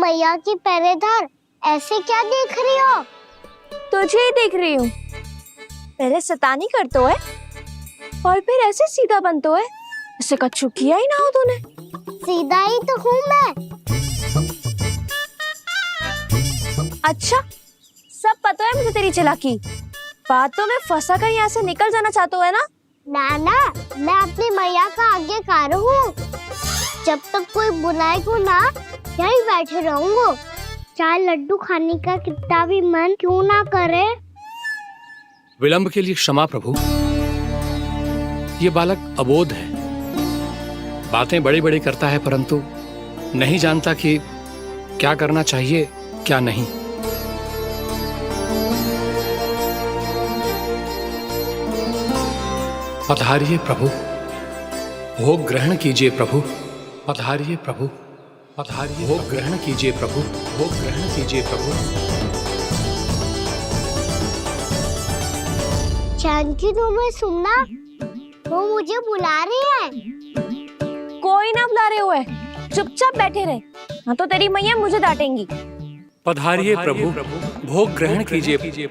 मैया की पहरेदार, ऐसे क्या देख रही हो? तुझे ही देख रही हूँ। पहले शैतानी करतो है और फिर ऐसे सीधा बनतो है, इससे कछु किया ही ना हो तूने। सीधा ही तो हूँ मैं। अच्छा, सब पता है मुझे तेरी चालाकी। बातों में फंसा कर यहाँ से निकल जाना चाहता है ना? नाना, मैं अपनी मैया का आज्ञाकार हूँ। जब तक कोई बुलाए को ना, यहीं बैठे रहूंगा। चाहे लड्डू खाने का कितना भी मन क्यों ना करे। विलंब के लिए क्षमा प्रभु। ये बालक अबोध है, बातें बड़ी बड़ी करता है परंतु नहीं जानता कि क्या करना चाहिए क्या नहीं। पधारिए प्रभु, भोग ग्रहण कीजिए प्रभु। पधारिए प्रभु, पधारिए, भोग ग्रहण कीजिए प्रभु, भोग ग्रहण कीजिए प्रभु। जानकी, तुम्हें सुनना, वो मुझे बुला रहे हैं। कोई ना बुला रहे हुए, चुपचाप बैठे रहे, हाँ तो तेरी मैया मुझे डांटेंगी। पधारिए प्रभु, भोग ग्रहण कीजिए।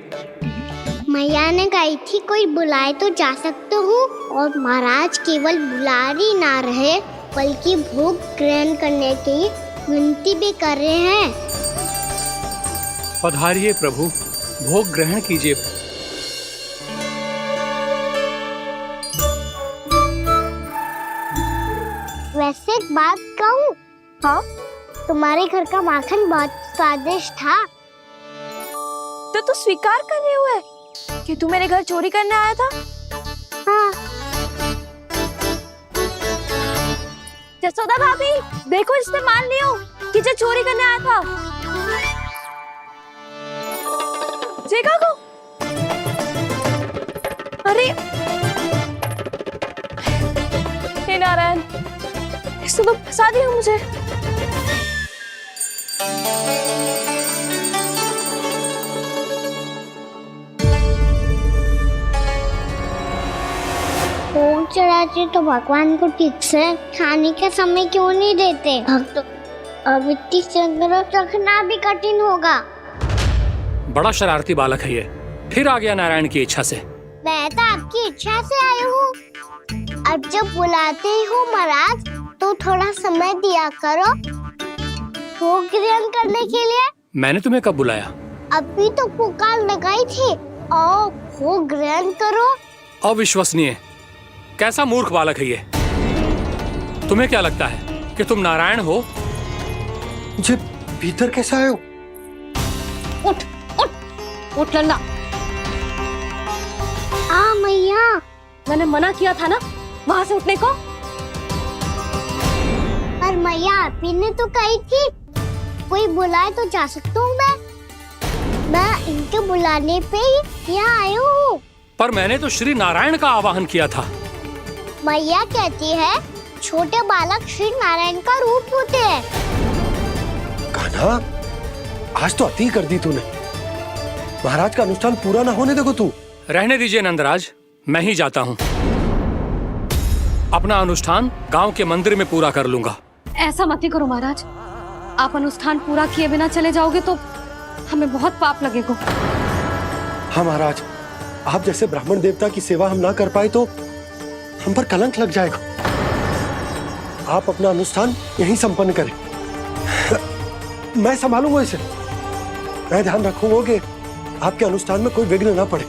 मैया ने कही थी कोई बुलाए तो जा सकते हूँ, और महाराज केवल बुलारी ना रहे बल्कि भोग ग्रहण करने की विनती भी कर रहे हैं। पधारिए प्रभु, भोग ग्रहण कीजिए। वैसे एक बात कहूँ? हाँ? तुम्हारे घर का माखन बहुत स्वादिष्ट था। तो तू स्वीकार कर रहे हुए कि तू मेरे घर चोरी करने आया था? हाँ। जसोदा भाभी, देखो इसने मान लियो कि जो चोरी करने आया था। देखा को? अरे हे नारायण, इसने तो फंसा दिया मुझे। भोग चढ़ाते तो भगवान को ठीक से खाने का समय क्यों नहीं देते? भक्त अब इतनी संग्रह रखना भी कठिन होगा। बड़ा शरारती बालक है ये, फिर आ गया नारायण की इच्छा से। मैं तो आपकी इच्छा से आई हूँ। अब जब बुलाते हो महाराज, तो थोड़ा समय दिया करो भोग ग्रहण करने के लिए। मैंने तुम्हें कब बुलाया? अभी तो पुकार लगाई थी, और भोग ग्रहण करो। अविश्वसनीय, कैसा मूर्ख बालक है ये। तुम्हें क्या लगता है कि तुम नारायण हो? जी, भीतर कैसे आए हो? उठ उठ उठ लल्ला। मैया, मैंने मना किया था ना वहाँ से उठने को। पर मैया, आपी ने तो कही थी कोई बुलाए तो जा सकता हूँ मैं इनके बुलाने पे ही यहाँ आई हूँ। पर मैंने तो श्री नारायण का आवाहन किया था। मैया कहती है छोटे बालक श्री नारायण का रूप होते हैं। कान्हा, आज तो अति कर दी तूने। महाराज का अनुष्ठान पूरा ना होने देखो तू। रहने दीजिए नंदराज, मैं ही जाता हूँ। अपना अनुष्ठान गांव के मंदिर में पूरा कर लूंगा। ऐसा मत ही करो महाराज, आप अनुष्ठान पूरा किए बिना चले जाओगे तो हमें बहुत पाप लगेगा। हाँ महाराज, आप जैसे ब्राह्मण देवता की सेवा हम ना कर पाए तो हम पर कलंक लग जाएगा। आप अपना अनुष्ठान यहीं संपन्न करें, मैं संभालूंगा इसे। मैं ध्यान रखूंगा कि आपके अनुष्ठान में कोई विघ्न ना पड़े।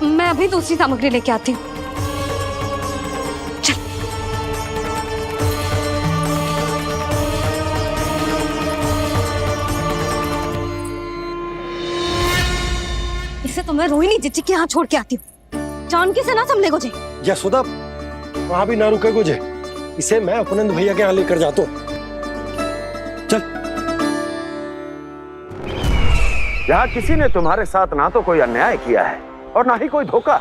मैं अभी दूसरी सामग्री लेके आती हूँ। इसे तो मैं रोहिणी जीजी के यहाँ छोड़ के आती हूँ। जानकी से ना संभले गुजे। यशोदा, वहां भी ना रुके गुजे। इसे मैं अपनंद भैया के यहाँ लेकर जाता हूँ। चल। यहाँ किसी ने तुम्हारे साथ ना तो कोई अन्याय किया है और ना ही कोई धोखा,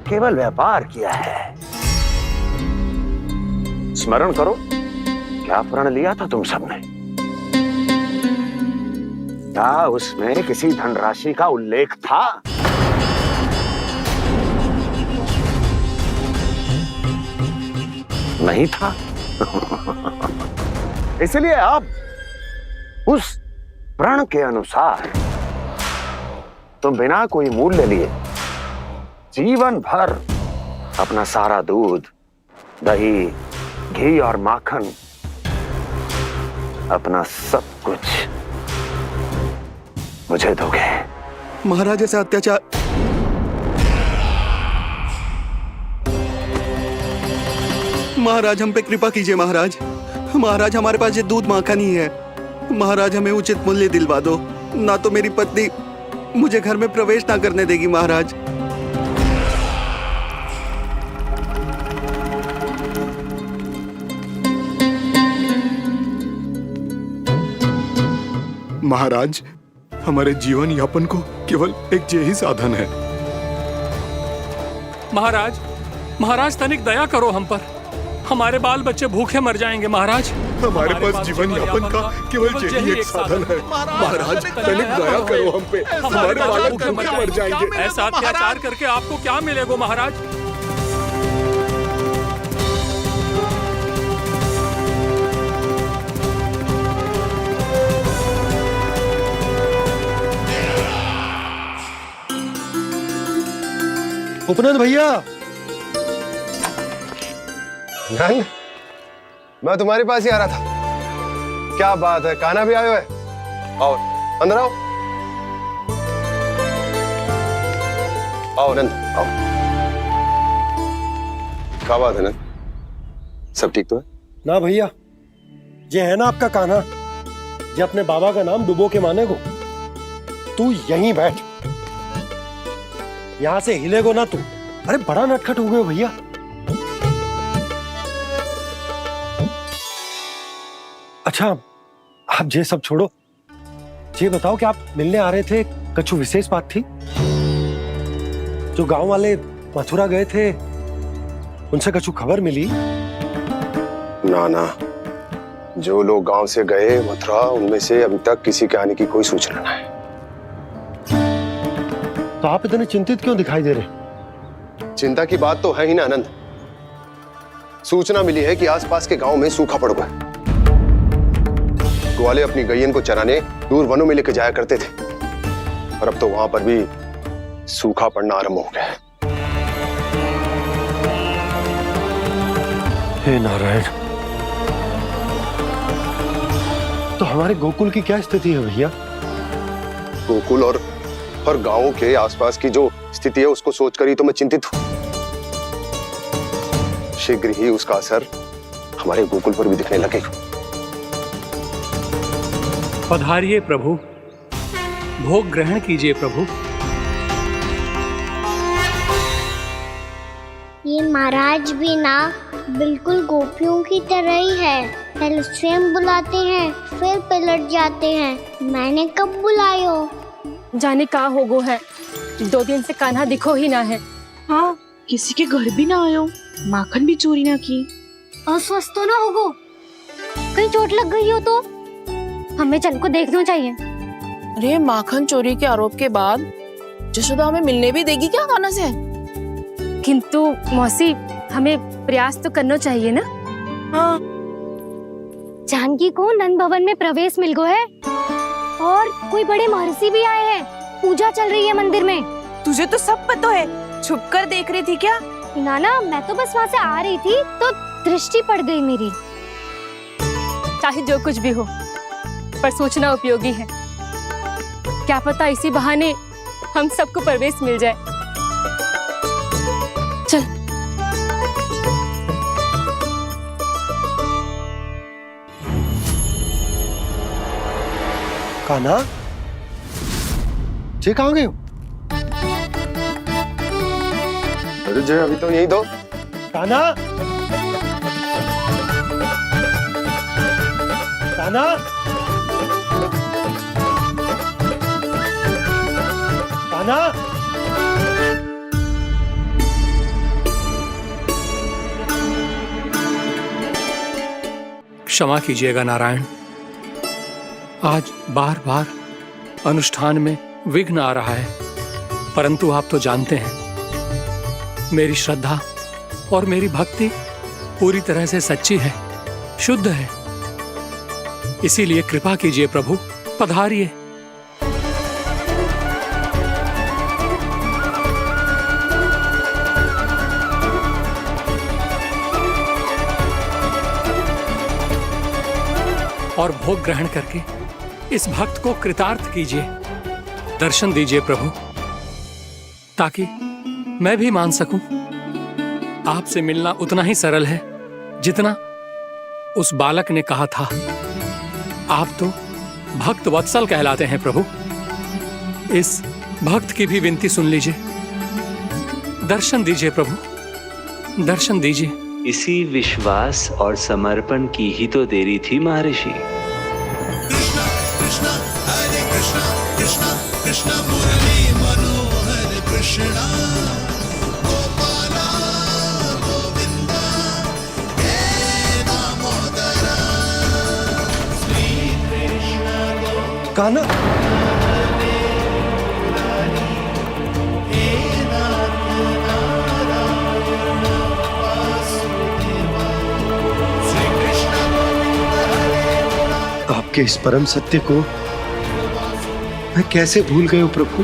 केवल व्यापार किया है। स्मरण करो, क्या प्रण लिया था तुम सबने? क्या उसमें किसी धनराशि का उल्लेख था? नहीं था। इसलिए अब उस प्रण के अनुसार तुम बिना कोई मूल्य लिए जीवन भर अपना सारा दूध, दही, घी और माखन, अपना सब कुछ मुझे दोगे। महाराज ऐसा अत्याचार। महाराज हम पे कृपा कीजिए महाराज। महाराज हमारे पास ये दूध माखन ही है। महाराज हमें उचित मूल्य दिलवा दो, ना तो मेरी पत्नी मुझे घर में प्रवेश ना करने देगी महाराज। महाराज हमारे जीवन यापन को केवल एक यही साधन है। महाराज, महाराज तनिक दया करो हम पर। हमारे बाल बच्चे भूखे मर जाएंगे महाराज। हमारे पास जीवन यापन का केवल यही एक साधन है। महाराज तनिक दया करो हम पे। हमारे बालक भूखे मर जाएंगे। ऐसा अत्याचार करके आपको क्या मिलेगा महाराज? उपनंद भैया। नंद, मैं तुम्हारे पास ही आ रहा था। क्या बात है, कान्हा भी आयो है? आओ अंदर आओ। आओ नंद आओ। क्या बात है नंद, सब ठीक तो है? ना भैया, ये है ना आपका कान्हा, ये अपने बाबा का नाम डुबो के माने को। तू यहीं बैठ, यहां से हिलेगो ना तू। अरे बड़ा नटखट हो गए हो भैया। अच्छा आप ये सब छोड़ो, ये बताओ कि आप मिलने आ रहे थे, कुछ विशेष बात थी? जो गांव वाले मथुरा गए थे उनसे कुछ खबर मिली? ना ना, जो लोग गांव से गए मथुरा, उनमें से अभी तक किसी के आने की कोई सूचना नहीं है। तो आप इतने चिंतित क्यों दिखाई दे रहे? चिंता की बात तो है ही ना आनंद। सूचना मिली है कि आसपास के गांव में सूखा पड़ गया। ग्वाले अपनी गैयन को चराने दूर वनों में लेकर जाया करते थे, और अब तो वहां पर भी सूखा पड़ना आरंभ हो गया है। हे नारायण, तो हमारे गोकुल की क्या स्थिति है भैया? गोकुल और गांवों के आसपास की जो स्थिति है उसको सोचकर ही तो मैं चिंतित हूं। शीघ्र ही उसका असर हमारे गोकुल पर भी दिखने लगेगा। पधारिए प्रभु, भोग ग्रहण कीजिए प्रभु। ये महाराज भी ना बिल्कुल गोपियों की तरह ही है। पहले स्वयं बुलाते हैं, फिर पलट जाते हैं। मैंने कब बुलायो? जाने का होगो है, 2 दिन से कान्हा दिखो ही ना है। हाँ, किसी के घर भी ना आयो, माखन भी चोरी ना की। अस्वस्थ तो ना होगो? कहीं चोट लग गई हो तो? हमें चल को देखना चाहिए। अरे माखन चोरी के आरोप के बाद जशोदा हमें मिलने भी देगी क्या कान्हा से? किंतु मौसी, हमें प्रयास तो करना चाहिए ना। हाँ, जानकी को नंद भवन में प्रवेश मिल गो है, और कोई बड़े महर्षि भी आए हैं। पूजा चल रही है मंदिर में। तुझे तो सब पता है, छुप कर देख रही थी क्या? ना, मैं तो बस वहाँ से आ रही थी तो दृष्टि पड़ गई मेरी। चाहे जो कुछ भी हो, पर सूचना उपयोगी है। क्या पता इसी बहाने हम सबको प्रवेश मिल जाए। चल। कान्हा, जे कहाँ गए हो? अरे जय, अभी तो यही दो। कान्हा, कान्हा, कान्हा। क्षमा कीजिएगा नारायण, आज बार बार अनुष्ठान में विघ्न आ रहा है, परंतु आप तो जानते हैं मेरी श्रद्धा और मेरी भक्ति पूरी तरह से सच्ची है, शुद्ध है। इसीलिए कृपा कीजिए प्रभु, पधारिए। और भोग ग्रहण करके इस भक्त को कृतार्थ कीजिए। दर्शन दीजिए प्रभु, ताकि मैं भी मान सकूं। आपसे मिलना उतना ही सरल है जितना उस बालक ने कहा था। आप तो भक्त वत्सल कहलाते हैं प्रभु। इस भक्त की भी विनती सुन लीजिए। दर्शन दीजिए प्रभु, दर्शन दीजिए। इसी विश्वास और समर्पण की ही तो देरी थी महर्षि। कृष्णा कृष्णा हरे कृष्णा, कृष्णा कृष्णा मुरली मनोहर कृष्णा, गोपाला गोविंदा हे दामोदरा, श्री कृष्ण कान्हा, आपके इस परम सत्य को मैं कैसे भूल गया प्रभु।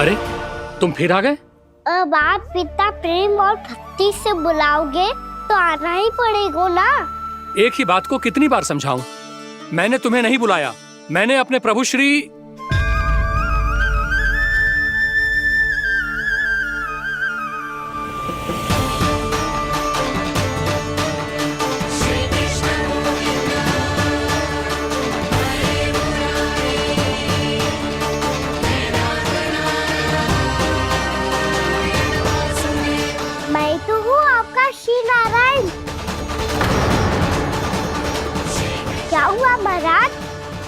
अरे तुम फिर आ गए? अब आप पिता प्रेम और भक्ति से बुलाओगे तो आना ही पड़ेगा ना। एक ही बात को कितनी बार समझाऊं? मैंने तुम्हें नहीं बुलाया, मैंने अपने प्रभु श्री मैं तो हूँ आपका श्री नारायण। क्या हुआ महाराज,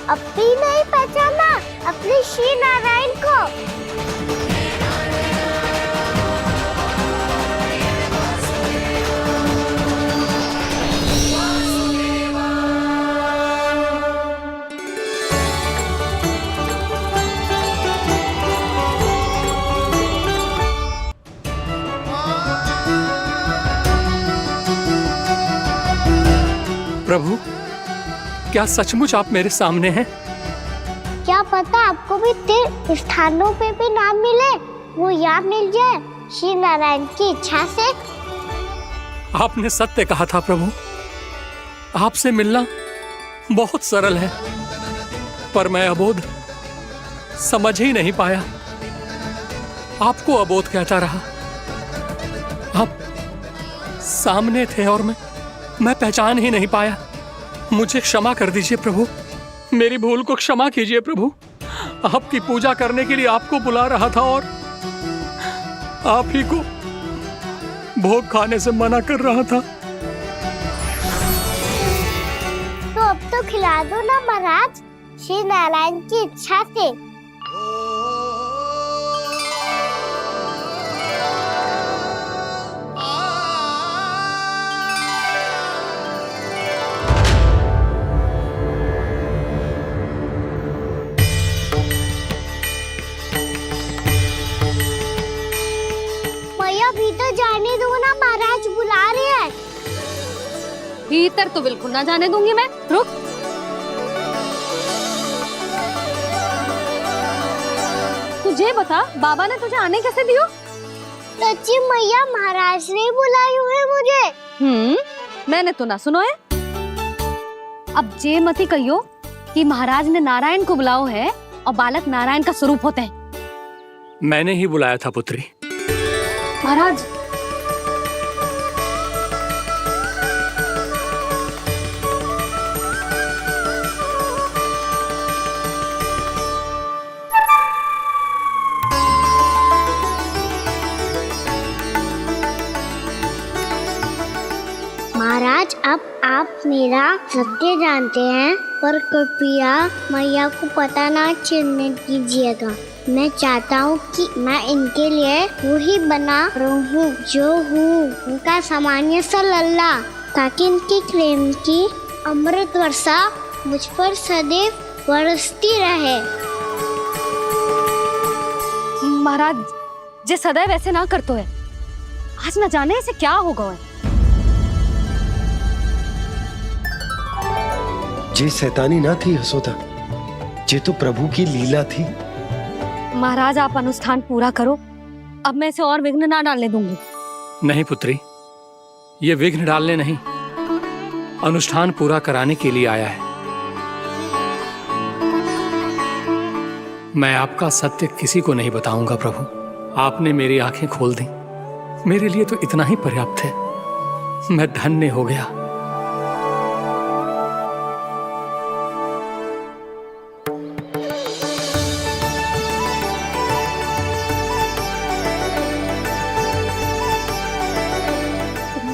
अब भी नहीं पहचाना अपने श्री नारायण को? प्रभु, क्या सचमुच आप मेरे सामने हैं? क्या पता आपको भी तीर्थ स्थानों पे भी नाम मिले, वो याद मिल जाए श्री नारायण की इच्छा से। आपने सत्य कहा था प्रभु, आपसे मिलना बहुत सरल है, पर मैं अबोध समझ ही नहीं पाया। आपको अबोध कहता रहा। आप सामने थे और मैं पहचान ही नहीं पाया। मुझे क्षमा कर दीजिए प्रभु, मेरी भूल को क्षमा कीजिए प्रभु। आपकी पूजा करने के लिए आपको बुला रहा था और आप ही को भोग खाने से मना कर रहा था। तो अब तो खिला दो ना महाराज, श्री नारायण की इच्छा से। भीतर जाने दो ना, महाराज बुला रहे हैं। भीतर तो बिल्कुल ना जाने दूंगी मैं। रुक। तुझे बता, बाबा ने तुझे आने कैसे दियो? सच्ची मैया, महाराज ने बुलाई हुई मुझे। मैंने तो ना सुनो है। अब जे मती कहियो कि महाराज ने नारायण को बुलाओ है और बालक नारायण का स्वरूप होते हैं। मैंने ही बुलाया था पुत्री। महाराज, महाराज, अब आप मेरा सत्य जानते हैं, पर कृपया मैया को पता ना चलने दीजिएगा। मैं चाहता हूँ कि मैं इनके लिए वो ही बना रहूँ जो हूँ, उनका सामान्य सा लल्ला, ताकि इनकी प्रेम की अमृत वर्षा मुझ पर सदैव बरसती रहे। महाराज, जे सदैव ऐसे ना करतो है, आज न जाने इसे क्या होगा है। जे शैतानी ना थी यशोदा, ये तो प्रभु की लीला थी। महाराज आप अनुष्ठान पूरा करो, अब मैं इसे और विघ्न ना डालने दूंगी। नहीं पुत्री, ये विघ्न डालने नहीं, अनुष्ठान पूरा कराने के लिए आया है। मैं आपका सत्य किसी को नहीं बताऊंगा प्रभु। आपने मेरी आंखें खोल दी, मेरे लिए तो इतना ही पर्याप्त है। मैं धन्य हो गया।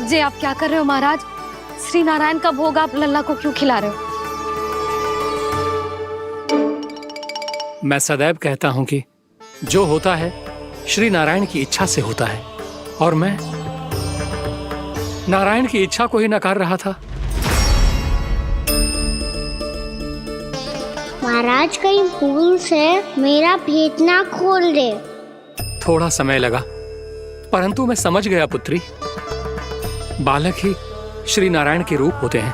जे आप क्या कर रहे हो महाराज? श्री नारायण का भोग आप लल्ला को क्यों खिला रहे हो? मैं सदैव कहता हूं कि जो होता है श्री नारायण की इच्छा से होता है, और मैं नारायण की इच्छा को ही नकार रहा था। महाराज कहीं भूल से मेरा भेद ना खोल दे। थोड़ा समय लगा, परंतु मैं समझ गया पुत्री। बालक ही श्री नारायण के रूप होते हैं।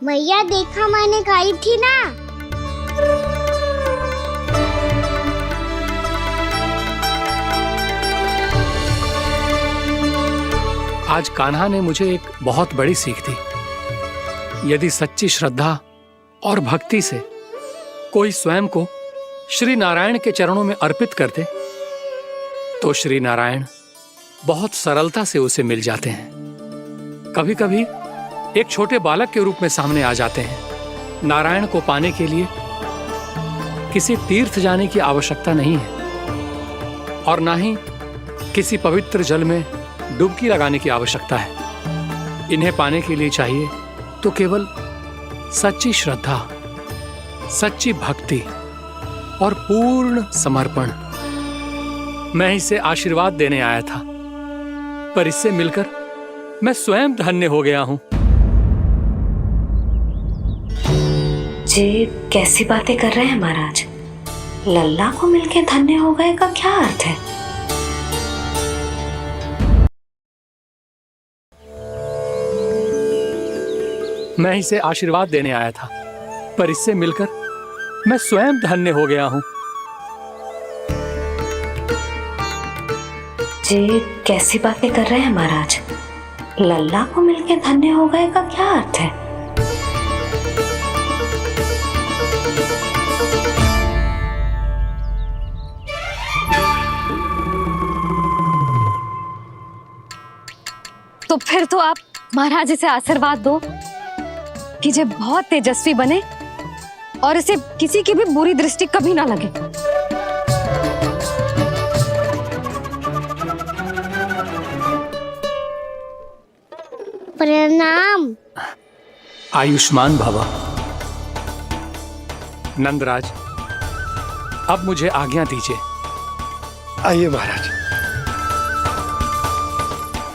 मैया देखा मैंने गाई थी ना। आज कान्हा ने मुझे एक बहुत बड़ी सीख दी। यदि सच्ची श्रद्धा और भक्ति से कोई स्वयं को श्री नारायण के चरणों में अर्पित कर दे, तो श्री नारायण बहुत सरलता से उसे मिल जाते हैं। कभी कभी एक छोटे बालक के रूप में सामने आ जाते हैं। नारायण को पाने के लिए किसी तीर्थ जाने की आवश्यकता नहीं है, और ना ही किसी पवित्र जल में डुबकी लगाने की आवश्यकता है। इन्हें पाने के लिए चाहिए तो केवल सच्ची श्रद्धा, सच्ची भक्ति और पूर्ण समर्पण। मैं इसे आशीर्वाद देने आया था, पर इससे मिलकर मैं स्वयं धन्य हो गया हूं। जी कैसी बातें कर रहे हैं महाराज? लल्ला को मिलके धन्य हो गए का क्या अर्थ है? मैं इसे आशीर्वाद देने आया था, पर इससे मिलकर मैं स्वयं धन्य हो गया हूं। जी कैसी बातें कर रहे हैं महाराज? लल्ला को मिलके धन्य हो गए का क्या अर्थ है? तो फिर तो आप महाराज इसे आशीर्वाद दो कि ये बहुत तेजस्वी बने और इसे किसी की भी बुरी दृष्टि कभी ना लगे। प्रणाम। आयुष्मान भव। नंदराज, अब मुझे आज्ञा दीजिए। आइए महाराज।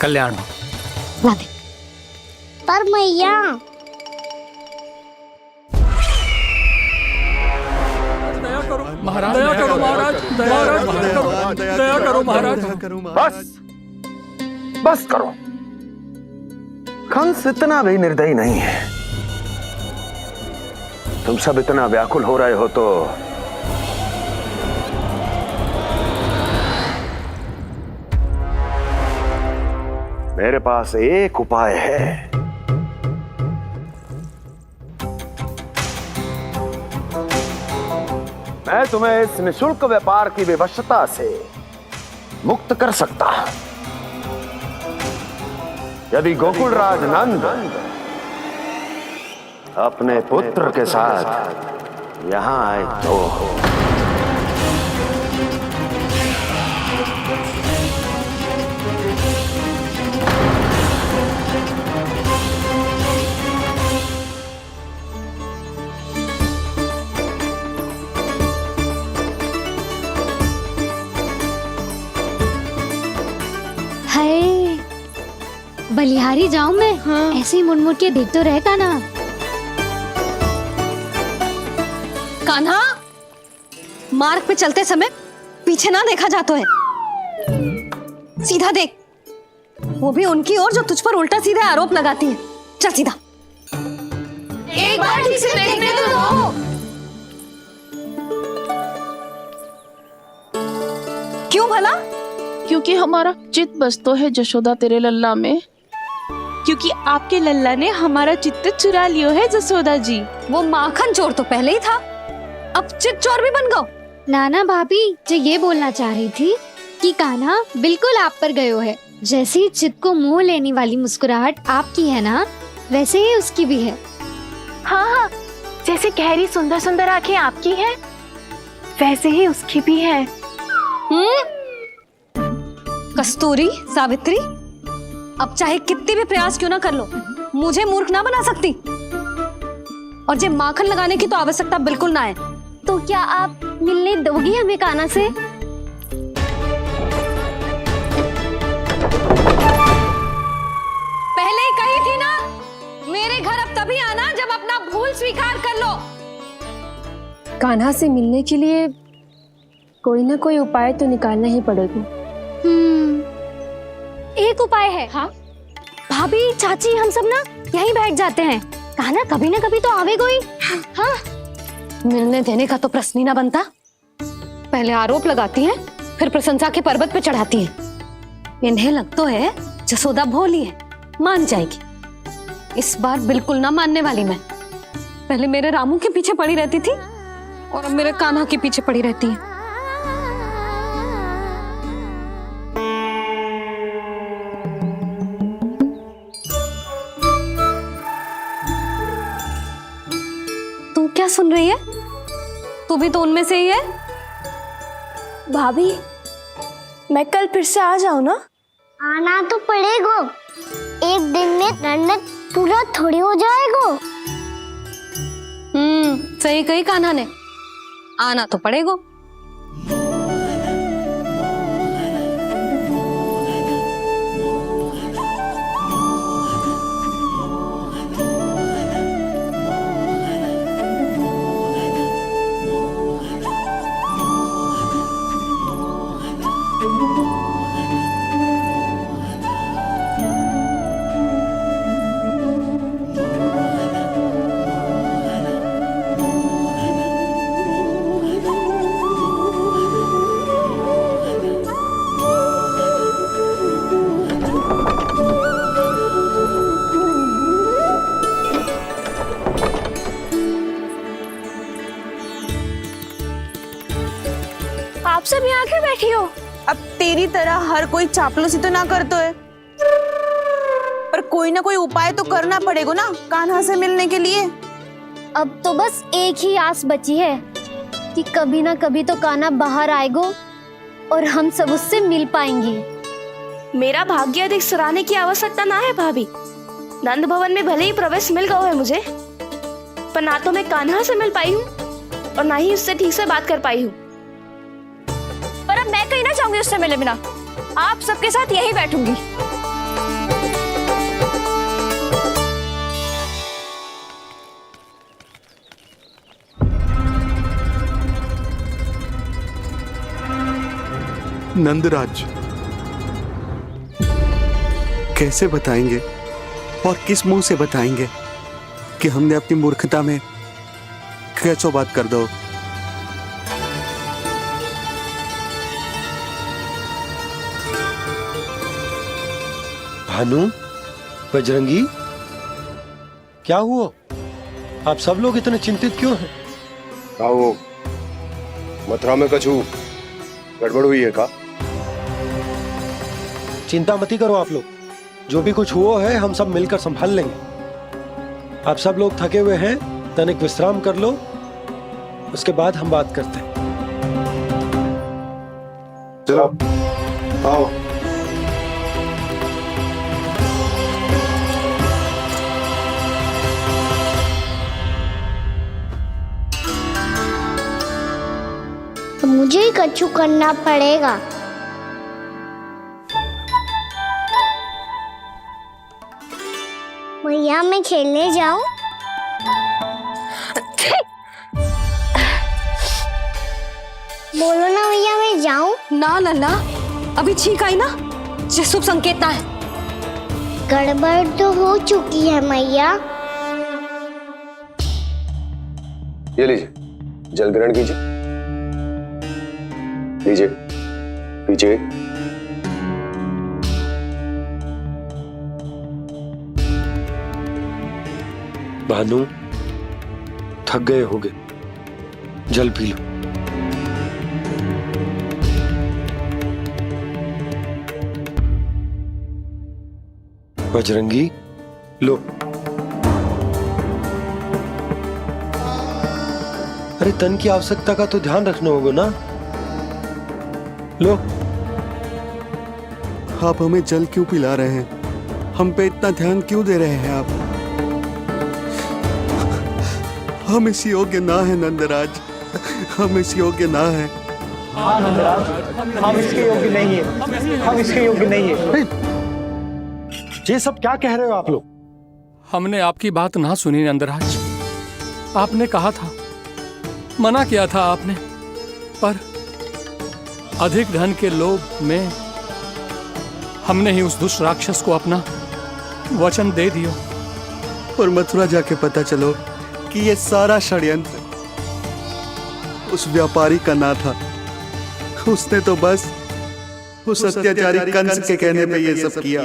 कल्याण हो। राधे। पर मैया महाराज, दया करो महाराज, दया करो महाराज। बस करो। कंस इतना भी निर्दयी नहीं है। तुम सब इतना व्याकुल हो रहे हो तो मेरे पास एक उपाय है। मैं तुम्हें इस निःशुल्क व्यापार की विवशता से मुक्त कर सकता। यदि गोकुलराज नंद अपने पुत्र के साथ यहां आए तो बलिहारी जाऊं मैं? हाँ। ऐसे ही मुड़ मुड़ के देख तो रहे कान्हा। कान्हा, मार्ग पे चलते समय पीछे ना देखा जाता है, सीधा देख। वो भी उनकी ओर जो तुझ पर उल्टा सीधे आरोप लगाती है। चल सीधा। एक बार ठीक से देखने तो दो। क्यों भला? क्योंकि हमारा चित्त बसतो है जशोदा तेरे लल्ला में। क्योंकि आपके लल्ला ने हमारा चित्त चुरा लियो है जसोदा जी। वो माखन चोर तो पहले ही था, अब चित्त चोर भी बन गो। नाना भाभी जो ये बोलना चाह रही थी कि कान्हा बिल्कुल आप पर गयो है। जैसे ही चित्त को मोह लेने वाली मुस्कुराहट आपकी है ना, वैसे ही उसकी भी है। हाँ हाँ, जैसे गहरी सुंदर सुंदर आंखें आपकी हैं, वैसे ही उसकी भी है। कस्तूरी, सावित्री, अब चाहे कितने भी प्रयास क्यों ना कर लो, मुझे मूर्ख ना बना सकती। और जे माखन लगाने की तो आवश्यकता बिल्कुल ना है। तो क्या आप मिलने दोगी हमें कान्हा से? पहले ही कही थी ना, मेरे घर अब तभी आना जब अपना भूल स्वीकार कर लो। कान्हा से मिलने के लिए कोई ना कोई उपाय तो निकालना ही पड़ेगा। एक उपाय है। हाँ? भाभी, चाची, हम सब ना यहीं बैठ जाते हैं। कान्हा कभी ना कभी तो आवेगा ही। हाँ, मिलने देने का तो प्रश्न ही ना बनता। पहले आरोप लगाती हैं, फिर प्रशंसा के पर्वत पे चढ़ाती हैं। इन्हें लग तो है जसोदा भोली है, मान जाएगी। इस बार बिल्कुल ना मानने वाली मैं। पहले मेरे रामू के पीछे पड़ी रहती थी और अब मेरे कान्हा के पीछे पड़ी रहती है। तू क्या सुन रही है? तू भी तो उनमें से ही है। भाभी, मैं कल फिर से आ जाऊं ना? आना तो पड़ेगा। एक दिन में रन्नत पूरा थोड़ी हो जाएगा। सही कही कान्हा ने, आना तो पड़ेगा। आप सब यहाँ आके बैठी हो? अब तेरी तरह हर कोई चापलूसी तो ना करतो है, पर कोई ना कोई उपाय तो करना पड़ेगा ना कान्हा से मिलने के लिए। अब तो बस एक ही आस बची है कि कभी ना कभी तो कान्हा बाहर आएगा और हम सब उससे मिल पाएंगे। मेरा भाग्य अधिक सराहने की आवश्यकता ना है भाभी। नंद भवन में भले ही प्रवेश मिल गया है मुझे, पर ना तो मैं कान्हा से मिल पाई हूँ और ना ही उससे ठीक से बात कर पाई हूँ। पर अब मैं कहीं ना जाऊंगी उससे मिले बिना। आप सबके साथ यही बैठूंगी। नंदराज, कैसे बताएंगे और किस मुंह से बताएंगे कि हमने अपनी मूर्खता में कैसो बात कर दो। भानु, बजरंगी, क्या हुआ? आप सब लोग इतने चिंतित क्यों हैं? आओ, मथुरा में कछु गड़बड़ हुई है का? चिंता मत करो आप लोग, जो भी कुछ हुआ है हम सब मिलकर संभाल लेंगे। आप सब लोग थके हुए हैं, तनिक विश्राम कर लो, उसके बाद हम बात करते हैं। चलो, आओ। तो मुझे ही कछु करना पड़ेगा। भैया मैं खेलने जाऊं? बोलो ना भैया मैं जाऊं? ना लल्ला, अभी छींक आई ना, ये शुभ संकेत ना है। गड़बड़ तो हो चुकी है मैया। ये लीजिए, जल ग्रहण कीजिए। लीजिए, पीजिए। भानु, थक गए होगे, जल पी लो। बजरंगी, लो। अरे तन की आवश्यकता का तो ध्यान रखना होगा ना। लो। आप हमें जल क्यों पिला रहे हैं? हम पे इतना ध्यान क्यों दे रहे हैं आप? हम इस योग्य ना है नंदराज, हम इस योग्य ना है। हाँ नंदराज, हम इसके योग्य नहीं है, हम इसके योग्य नहीं है। ये सब क्या कह रहे हो आप लोग? हमने आपकी बात ना सुनी नंदराज। आपने कहा था, मना किया था आपने, पर अधिक धन के लोभ में हमने ही उस दुष्ट राक्षस को अपना वचन दे दिया। और मथुरा जाके पता चलो कि ये सारा षड्यंत्र उस व्यापारी का ना था। उसने तो बस उस अत्याचारी कंस के कहने पे ये सब किया।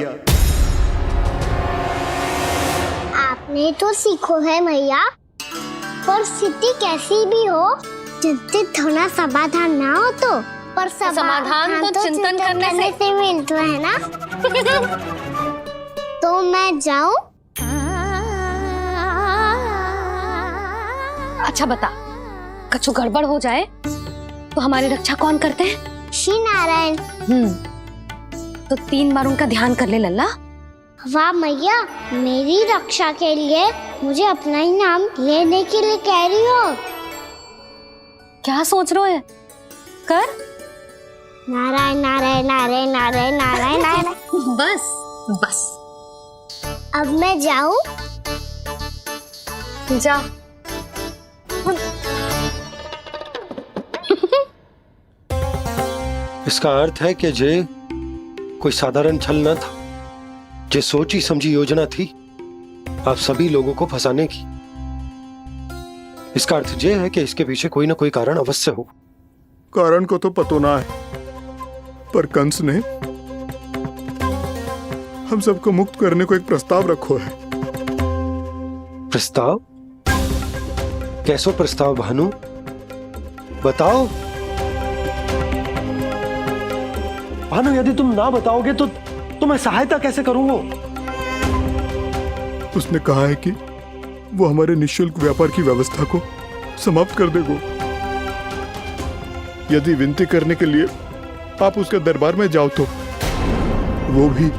आपने तो सीखो है मैया, पर स्थिति कैसी भी हो, चिंतित होना समाधान ना हो तो, पर समाधान तो चिंतन करने से मिलता है ना। तो मैं जाऊं? अच्छा बता, कछु गड़बड़ हो जाए तो हमारी रक्षा कौन करते हैं? श्री नारायण। तो 3 बार उनका ध्यान कर ले लल्ला। वाह मैया, मेरी रक्षा के लिए मुझे अपना ही नाम लेने के लिए कह रही हो? क्या सोच रहे हो? कर। नारायण नारायण नारायण नारायण नारायण नारायण। बस बस। अब मैं जाऊं? जा। इसका अर्थ है कि जे कोई साधारण छल न था, जे सोची समझी योजना थी आप सभी लोगों को फंसाने की। इसका अर्थ ये है कि इसके पीछे कोई ना कोई कारण अवश्य हो। कारण को तो पतो ना है, पर कंस ने हम सबको मुक्त करने को एक प्रस्ताव रखो है। प्रस्ताव? कैसो प्रस्ताव भानु, बताओ। भानु, यदि तुम ना बताओगे तो मैं सहायता कैसे करूंगा? उसने कहा है कि वो हमारे निःशुल्क व्यापार की व्यवस्था को समाप्त कर देगा यदि विनती करने के लिए आप उसके दरबार में जाओ तो। वो भी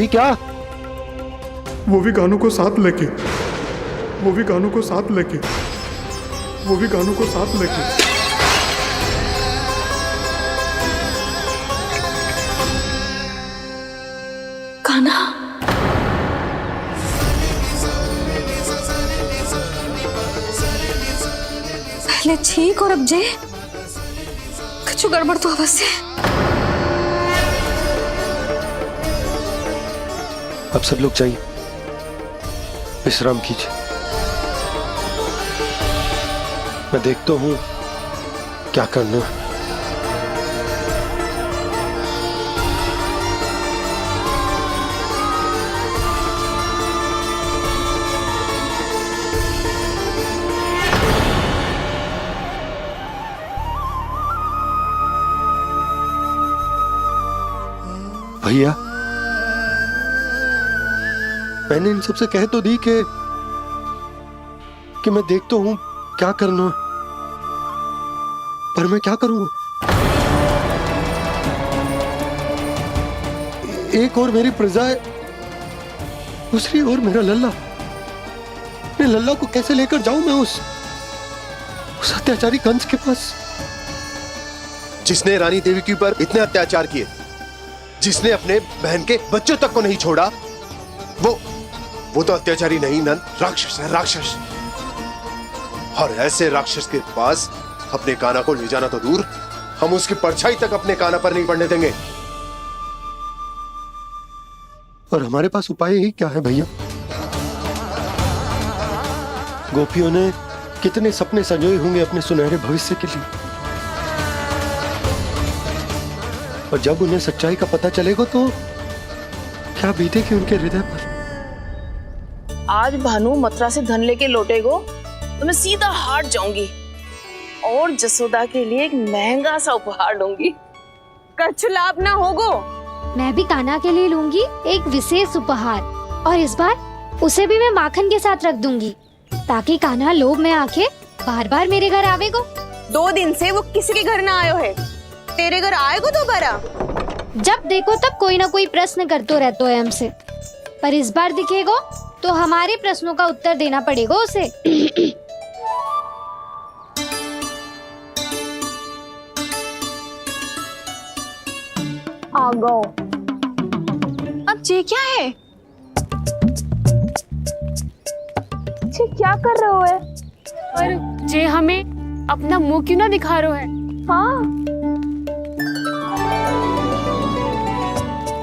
क्या? वो भी कानों को साथ लेके, वो भी कानों को साथ लेके, वो भी कानों को साथ लेके। कान्हा, पहले ठीक और अब जे कुछ गड़बड़ तो अवश्य। अब सब लोग जाइए, विश्राम कीजिए। मैं देखता हूं क्या करना है। भैया, मैंने इन सबसे कह तो दी कि मैं देखता हूं क्या करना, पर मैं क्या करूंगा? एक और मेरी प्रजा है, दूसरी ओर मेरा लल्ला। मैं लल्ला को कैसे लेकर जाऊं मैं उस अत्याचारी कंस के पास, जिसने रानी देवी के ऊपर इतने अत्याचार किए, जिसने अपने बहन के बच्चों तक को नहीं छोड़ा, वो तो अत्याचारी नहीं नंद, राक्षस है, राक्षस। और ऐसे राक्षस के पास अपने कान्हा को ले जाना तो दूर, हम उसकी परछाई तक अपने कान्हा पर नहीं पड़ने देंगे। और हमारे पास उपाय ही क्या है भैया? गोपियों ने कितने सपने संजोए होंगे अपने सुनहरे भविष्य के लिए, और जब उन्हें सच्चाई का पता चलेगा तो क्या बीतेगी उनके हृदय पर? आज भानु मथुरा से धन लेके लौटेगो तो मैं सीधा हाट जाऊंगी और जसोदा के लिए एक महंगा सा उपहार लूंगी। कछु लाभ ना होगो। मैं भी कान्हा के लिए लूंगी एक विशेष उपहार, और इस बार उसे भी मैं माखन के साथ रख दूंगी ताकि कान्हा लोभ में आके बार बार मेरे घर आवेगो। 2 दिन से वो किसी के घर ना आयो है, तेरे घर आएगो दोबारा? जब देखो तब कोई ना कोई प्रश्न करते रहते है हमसे, पर इस बार दिखेगो तो हमारे प्रश्नों का उत्तर देना पड़ेगा उसे। आ गो। अब ये क्या है? ये क्या कर रहे हो है? पर जे हमें अपना मुंह क्यों ना दिखा रहे है? हाँ,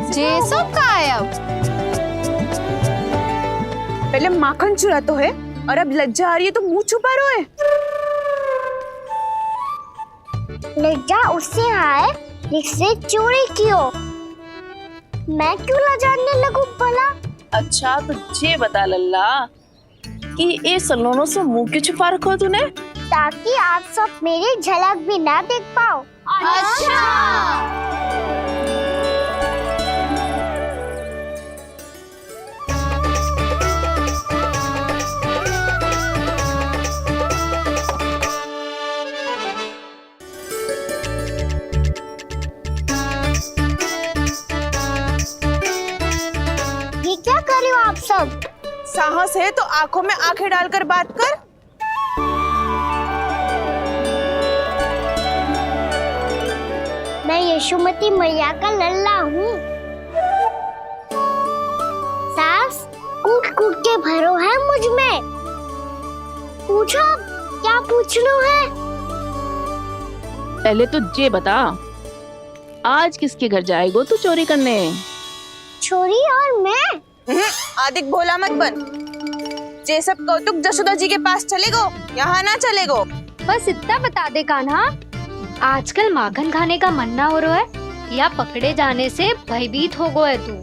जे सब का है अब? पहले माखन चुरा तो है और अब लज्जा आ रही है तो मुंह छुपा रहे है। लज्जा उससे आए जिससे चोरी कियो, मैं क्यों लजाने लगूं भला? अच्छा तो ये बता लल्ला कि ये सलोनों से मुंह क्यों छुपा रखो तूने? ताकि आप सब मेरी झलक भी ना देख पाओ। अच्छा। ये क्या कर रहे हो आप सब? साहस है तो आंखों में आंखें डालकर बात कर। मैं यशोमती मैया का लल्ला हूँ। सास कूट कूट के भरो है मुझ में। पूछो क्या पूछना है? पहले तो ये बता, आज किसके घर जाएगो तू चोरी करने? छोरी और मैं? आदिक भोला मत बन। ये सब कौतुक जसोदा जी के पास चलेगो, यहाँ ना चलेगो। बस इतना बता दे कान्हा, आजकल माखन खाने का मन ना हो रहा है या पकड़े जाने से भयभीत हो गए तू?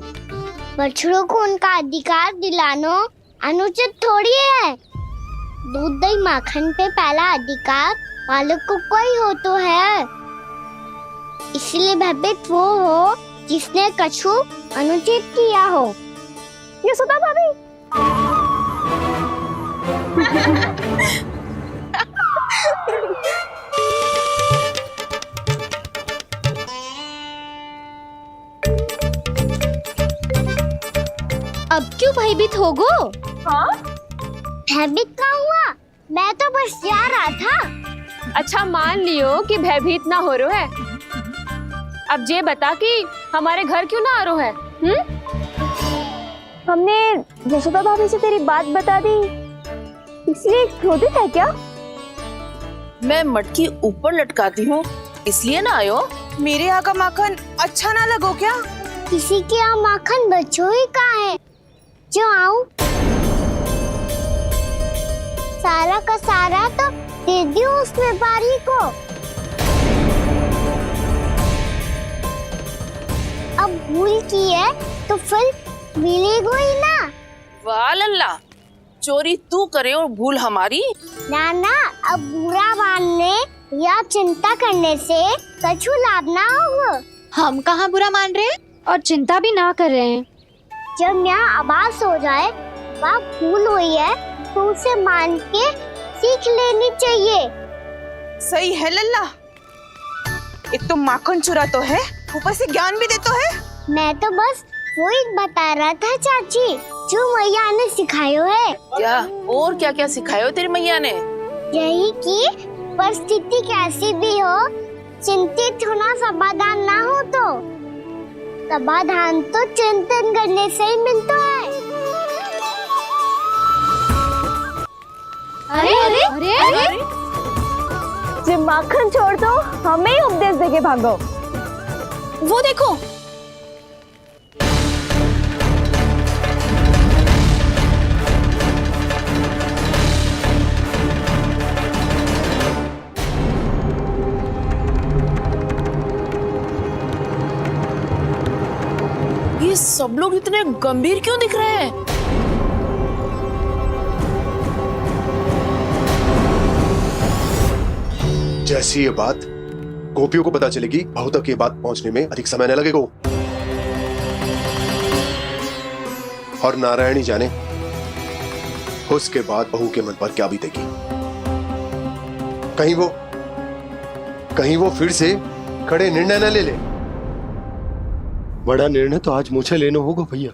बछड़ों को उनका अधिकार दिलाना अनुचित थोड़ी है। दूध दही माखन पे पहला अधिकार मालिक को कोई हो तो है, इसलिए भयभीत वो हो जिसने कछु अनुचित किया हो। यशोदा भाभी। अब क्यों भयभीत हो गो? हाँ? भयभीत क्या हुआ? मैं तो बस जा रहा था। अच्छा मान लियो कि भयभीत ना हो रहा है, अब ये बता कि हमारे घर क्यों ना आ रहा है? हमने यशोदा भाभी से तेरी बात बता दी, इसलिए क्रोधित है क्या? मैं मटकी ऊपर लटकाती हूँ इसलिए ना आयो? मेरे यहाँ का माखन अच्छा ना लगो क्या? किसी के यहाँ माखन बच्चों ही कहाँ है जो आऊं? सारा का सारा तो दे दियो उस व्यापारी को। अब भूल की है तो फिर मिलेगो ही ना। वाह लल्ला, चोरी तू करे और भूल हमारी। ना ना, अब बुरा मानने या चिंता करने से कछु लाभ ना होगा। हम कहाँ बुरा मान रहे हैं और चिंता भी ना कर रहे हैं। जब यहाँ आभास हो जाए वह भूल हुई है तो उसे मान के सीख लेनी चाहिए। सही है लल्ला, एक तो माखन चुरा तो है, ऊपर से ज्ञान भी देता है। मैं तो बस वही बता रहा था चाची जो मैया ने सिखायो है। क्या और क्या क्या सिखायो तेरी मैया ने? यही कि परिस्थिति कैसी भी हो, चिंतित होना समाधान ना हो तो समाधान तो चिंतन करने से ही मिलता है। अरे अरे अरे, अरे? जे माखन छोड़ दो, हमें ही उपदेश देके भागो। वो देखो सब लोग इतने गंभीर क्यों दिख रहे हैं? जैसी ये बात गोपियों को पता चलेगी, बहू तक ये बात पहुंचने में अधिक समय न लगेगा। और नारायणी जाने उसके बाद बहू के मन पर क्या बीतेगी। कहीं वो फिर से खड़े निर्णय न ले ले। बड़ा निर्णय तो आज मुझे लेना होगा भैया।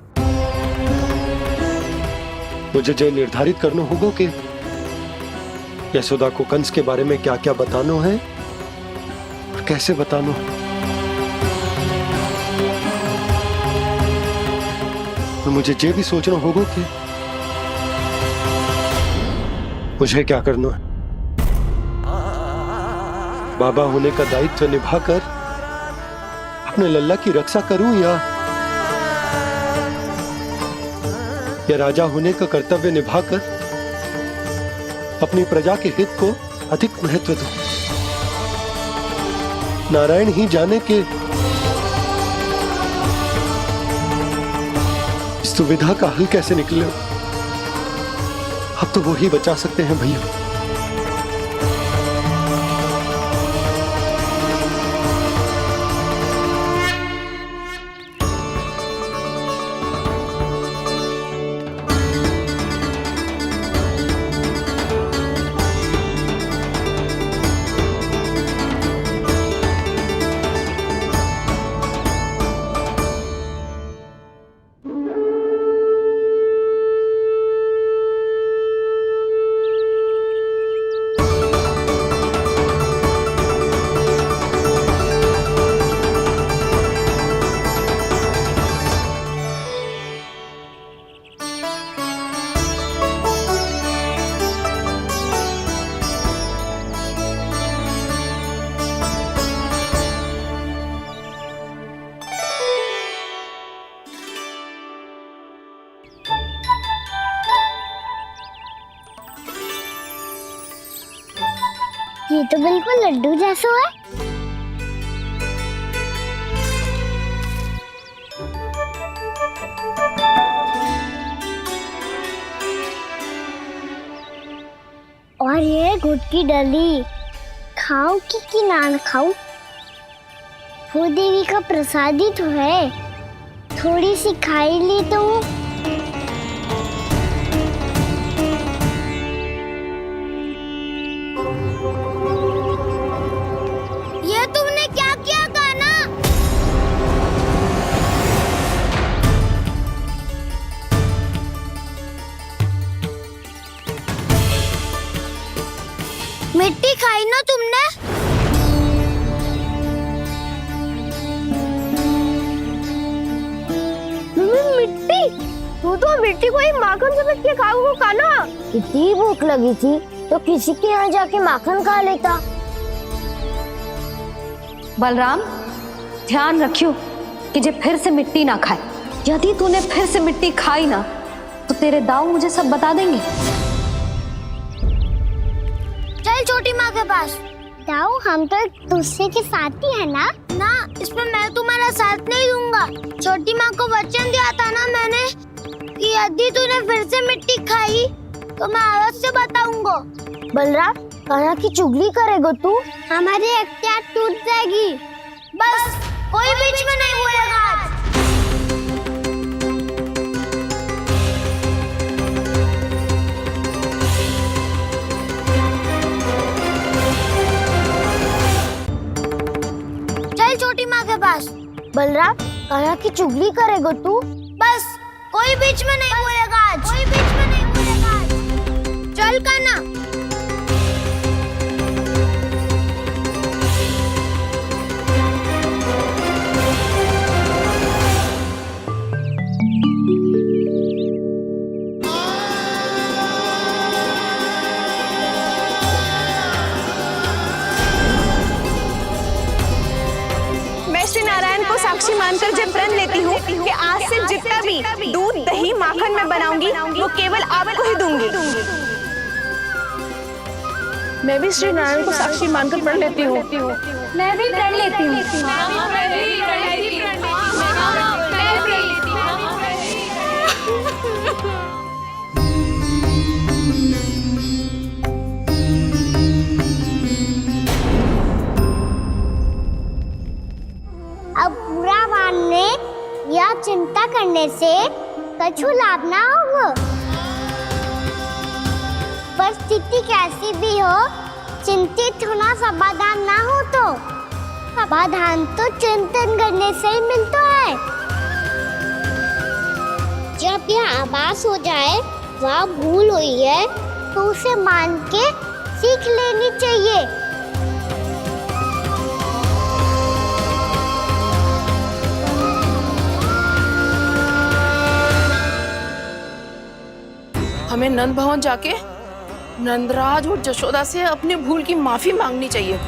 मुझे जो निर्धारित करना होगा कि यशोदा को कंस के बारे में क्या क्या बताना है और कैसे बताना है। और मुझे ये भी सोचना होगा कि मुझे क्या करना है। बाबा होने का दायित्व निभाकर अपने लल्ला की रक्षा करूं या राजा होने का कर्तव्य निभाकर अपनी प्रजा के हित को अधिक महत्व दूं। नारायण ही जाने के इस दुविधा का हल कैसे निकले। अब तो वो ही बचा सकते हैं भैया। ये तो बिल्कुल लड्डू जैसा है। और ये गुड़ की डली खाऊं कि ना खाऊं? वो देवी का प्रसाद ही तो है, थोड़ी सी खाई ली तो। ये तुमने क्या किया कान्हा? मिट्टी खाई ना तुमने? मिट्टी? तू तो मिट्टी को ही माखन से पीट के खाओगे कान्हा। इतनी भूख लगी थी तो किसी के यहाँ जाके माखन खा लेता। बलराम, ध्यान रखियो कि जे फिर से मिट्टी ना खाए। यदि तूने फिर से मिट्टी खाई ना तो तेरे दाऊ मुझे सब बता देंगे। चल छोटी माँ के पास। दाऊ, हम तो एक दूसरे के साथी है ना? ना, इसमें मैं तुम्हारा साथ नहीं दूंगा। छोटी माँ को वचन दिया था ना मैंने कि यदि तूने फिर से मिट्टी खाई तो मैं आवाज से बताऊंगा। बलराम, कान्हा की चुगली करेगा तू? हमारी अख्तियार टूट जाएगी। बस कोई बीच में नहीं बोलेगा आज। चल छोटी माँ के पास। बलराम, कान्हा की चुगली करेगा तू? बस कोई बीच में नहीं बोलेगा आज। कोई बीच में नहीं बोलेगा आज। चल कान्हा। श्री नारायण को साक्षी मानकर जब प्रण लेती हूँ कि आज से जितना भी दूध दही माखन मैं बनाऊंगी वो केवल आपको ही दूंगी। मैं भी श्री नारायण को साक्षी मानकर प्रण लेती हूँ। मैं भी प्रण लेती हूँ। या चिंता करने से कछु लाभ ना होगा। परिस्थिति कैसी भी हो, चिंतित होना समाधान ना हो तो समाधान तो चिंतन करने से ही मिलता है। जब यह आभास हो जाए वह भूल हुई है तो उसे मान के सीख लेनी चाहिए। हमें नंद भवन जाके नंदराज और जशोदा से अपनी भूल की माफी मांगनी चाहिए।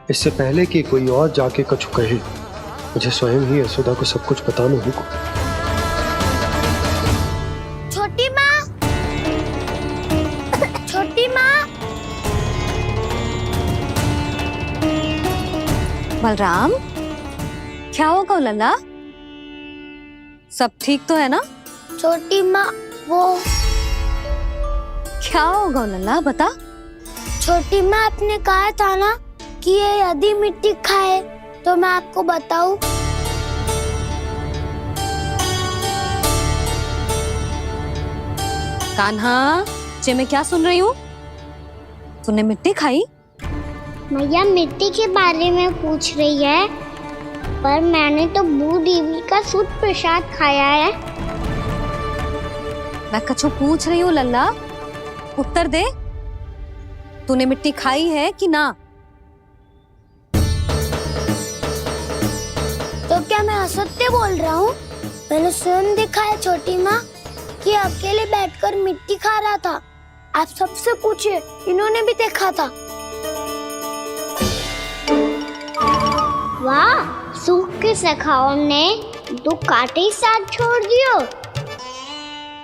इससे पहले कि कोई और जाके कछु कहे, मुझे स्वयं ही यशोदा को सब कुछ बताना होगा। छोटी माँ, छोटी माँ। बलराम, क्या होगा लल्ला? सब ठीक तो है ना? छोटी माँ, वो क्या होगा लल्ला, बता। छोटी माँ, आपने कहा था ना कि ये यदि मिट्टी खाए तो मैं आपको बताऊं। कान्हा, जे मैं क्या सुन रही हूँ? तूने मिट्टी खाई? मैया मिट्टी के बारे में पूछ रही है, पर मैंने तो भू देवी का शुद्ध प्रसाद खाया है। मैं कछु पूछ रही हूँ लल्ला, उत्तर दे। तूने मिट्टी खाई है कि ना? तो क्या मैं असत्य बोल रहा हूँ? मैंने स्वयं देखा है छोटी माँ कि अकेले बैठकर मिट्टी खा रहा था। आप सबसे पूछिए, इन्होंने भी देखा था। वाह, सूख के सखाओं ने दो कांटे ही साथ छोड़ दियो।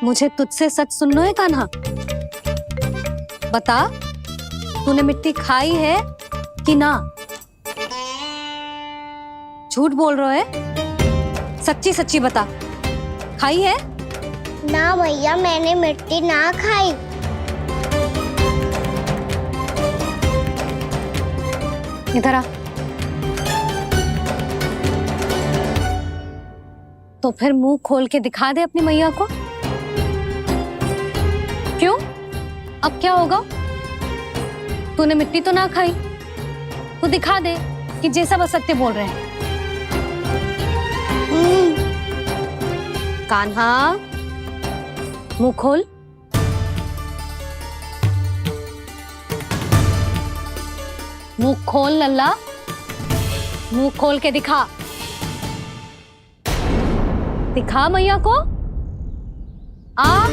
मुझे तुझसे सच सुनना है कान्हा। बता, तूने मिट्टी खाई है कि ना? झूठ बोल रहा है, सच्ची सच्ची बता, खाई है? ना भैया, मैंने मिट्टी ना खाई। इधर आ। तो फिर मुंह खोल के दिखा दे अपनी मैया को। क्यों? अब क्या होगा? तूने मिट्टी तो ना खाई, तो दिखा दे कि जे सब असत्य बोल रहे हैं। कान्हा, मुंह खोल। मुंह खोल लल्ला, मुंह खोल के दिखा। दिखा मैया को। आ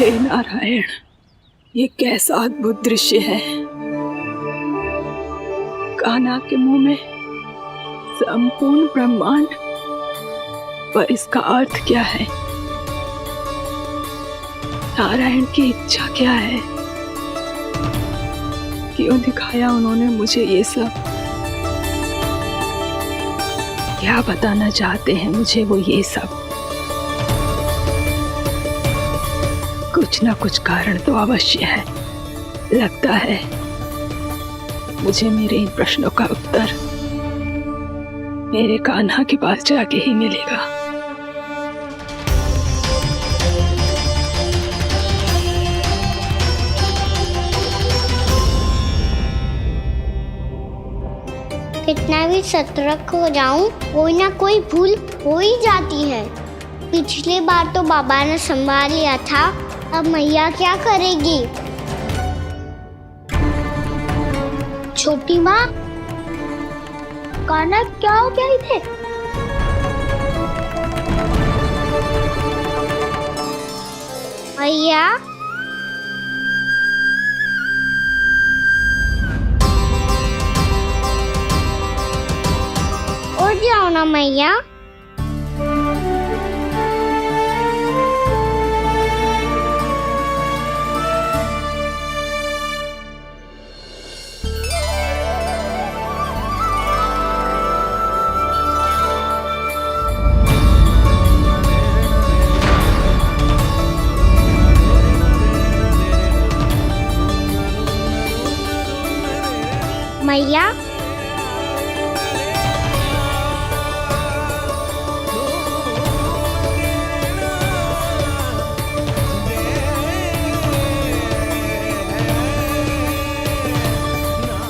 हे नारायण, ये कैसा अद्भुत दृश्य है। कान्हा के मुंह में संपूर्ण ब्रह्मांड, पर इसका अर्थ क्या है? नारायण की इच्छा क्या है? क्यों दिखाया उन्होंने मुझे ये सब? क्या बताना चाहते हैं मुझे वो ये सब? कुछ ना कुछ कारण तो अवश्य है। लगता है मुझे मेरे इन प्रश्नों का उत्तर मेरे कान्हा के पास जाके ही मिलेगा। कितना भी सतर्क हो जाऊं, कोई ना कोई भूल हो ही जाती है। पिछली बार तो बाबा ने संभाल लिया था, अब मैया क्या करेगी? छोटी माँ, कान्हा क्या हो गया इधर? मैया, उठ जाओ ना मैया। मैया,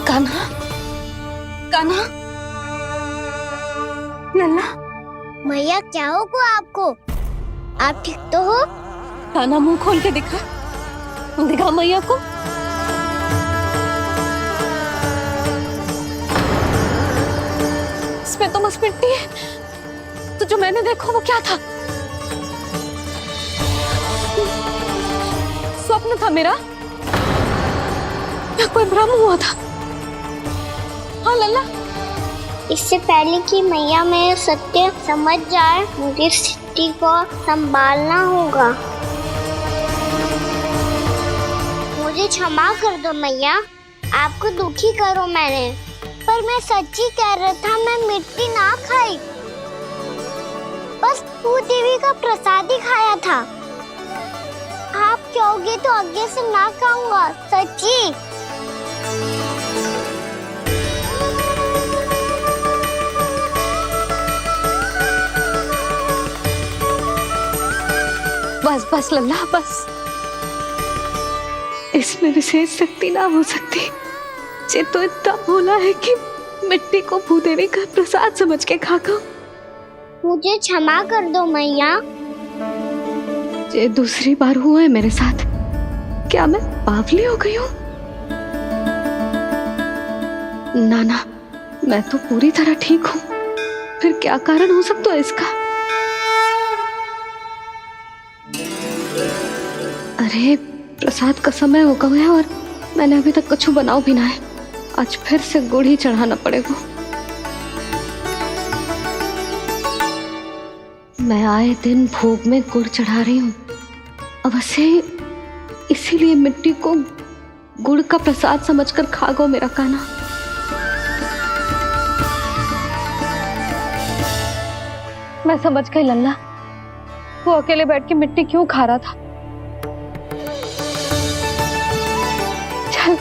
कान्हा, कान्हा, लल्ला। मैया क्या होगा आपको? आप ठीक तो हो? कान्हा मुंह खोल के दिखा, दिखा मैया को। इसमें तो बस मिट्टी है, तो जो मैंने देखा वो क्या था? स्वप्न था मेरा या कोई भ्रम हुआ था? हाँ लल्ला, इससे पहले कि मैया मेरे सत्य समझ जाए, मुझे स्थिति को संभालना होगा। मुझे क्षमा कर दो मैया, आपको दुखी करो मैंने, पर मैं सच्ची कह रहा था, मैं मिट्टी ना खाई, बस तू देवी का प्रसाद ही खाया था। आप कहोगे तो आगे से ना खाऊंगा, सच्ची। बस बस लल्ला, बस। इसमें विशेष शक्ति ना हो सकती। ये तो इतना भोला है कि मिट्टी को भूदेवी का प्रसाद समझ के खागा। मुझे क्षमा कर दो मैया। ये दूसरी बार हुआ है मेरे साथ। क्या मैं बावली हो गई हूँ? ना ना, मैं तो पूरी तरह ठीक हूँ। फिर क्या कारण हो सकता है इसका? अरे प्रसाद का समय हो गया है और मैंने अभी तक कुछ बनाओ भी ना है। आज फिर से गुड़ ही चढ़ाना पड़ेगा। मैं आए दिन भोग में गुड़ चढ़ा रही हूँ, अवश्य ही इसीलिए मिट्टी को गुड़ का प्रसाद समझकर खा गो मेरा कान्हा। मैं समझ गई लल्ला, वो अकेले बैठ के मिट्टी क्यों खा रहा था। चल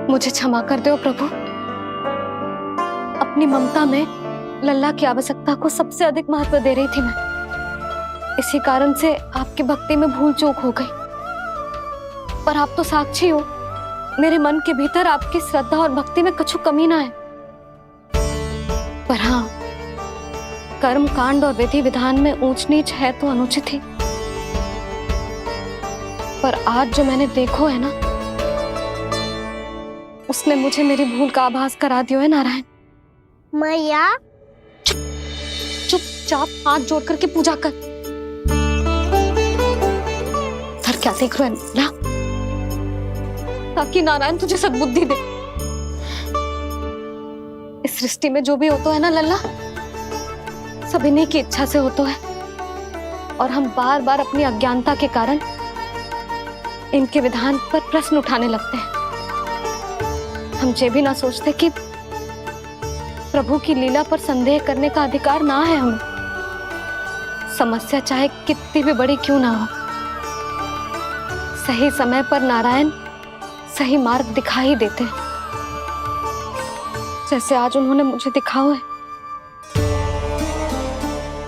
मुझे क्षमा कर दो प्रभु। अपनी ममता में लल्ला की आवश्यकता को सबसे अधिक महत्व दे रही थी मैं। इसी कारण से आपकी भक्ति में भूल चूक हो गई। पर आप तो साक्षी हो, मेरे मन के भीतर आपकी श्रद्धा और भक्ति में कछु कमी ना है। पर हाँ, कर्म कांड और विधि विधान में ऊंच नीच है तो अनुचित ही। पर आज जो मैंने देखो है ना, उसने मुझे मेरी भूल का आभास करा दियो है नारायण। मैया चुपचाप हाथ जोड़ करके पूजा कर। सर क्या देख रहे हैं ना, ताकि नारायण तुझे सद्बुद्धि दे। इस सृष्टि में जो भी होता है ना लल्ला, सब इन्हीं की इच्छा से होता है, और हम बार बार अपनी अज्ञानता के कारण इनके विधान पर प्रश्न उठाने लगते हैं। हम ये भी ना सोचते कि प्रभु की लीला पर संदेह करने का अधिकार ना है हमें। समस्या चाहे कितनी भी बड़ी क्यों ना हो, सही समय पर नारायण सही मार्ग दिखा ही देते हैं, जैसे आज उन्होंने मुझे दिखाओ है।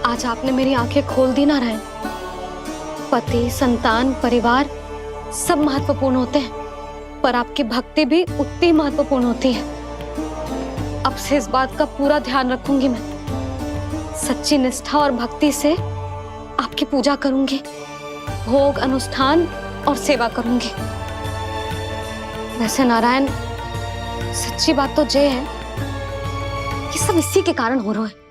आज आपने मेरी आंखें खोल दी नारायण। पति, संतान, परिवार सब महत्वपूर्ण होते हैं, पर आपकी भक्ति भी उतनी महत्वपूर्ण होती है। अब से इस बात का पूरा ध्यान रखूंगी मैं। सच्ची निष्ठा और भक्ति से आपकी पूजा करूंगी, भोग, अनुष्ठान और सेवा करूंगी। वैसे नारायण, सच्ची बात तो ये है कि सब इसी के कारण हो रहा है।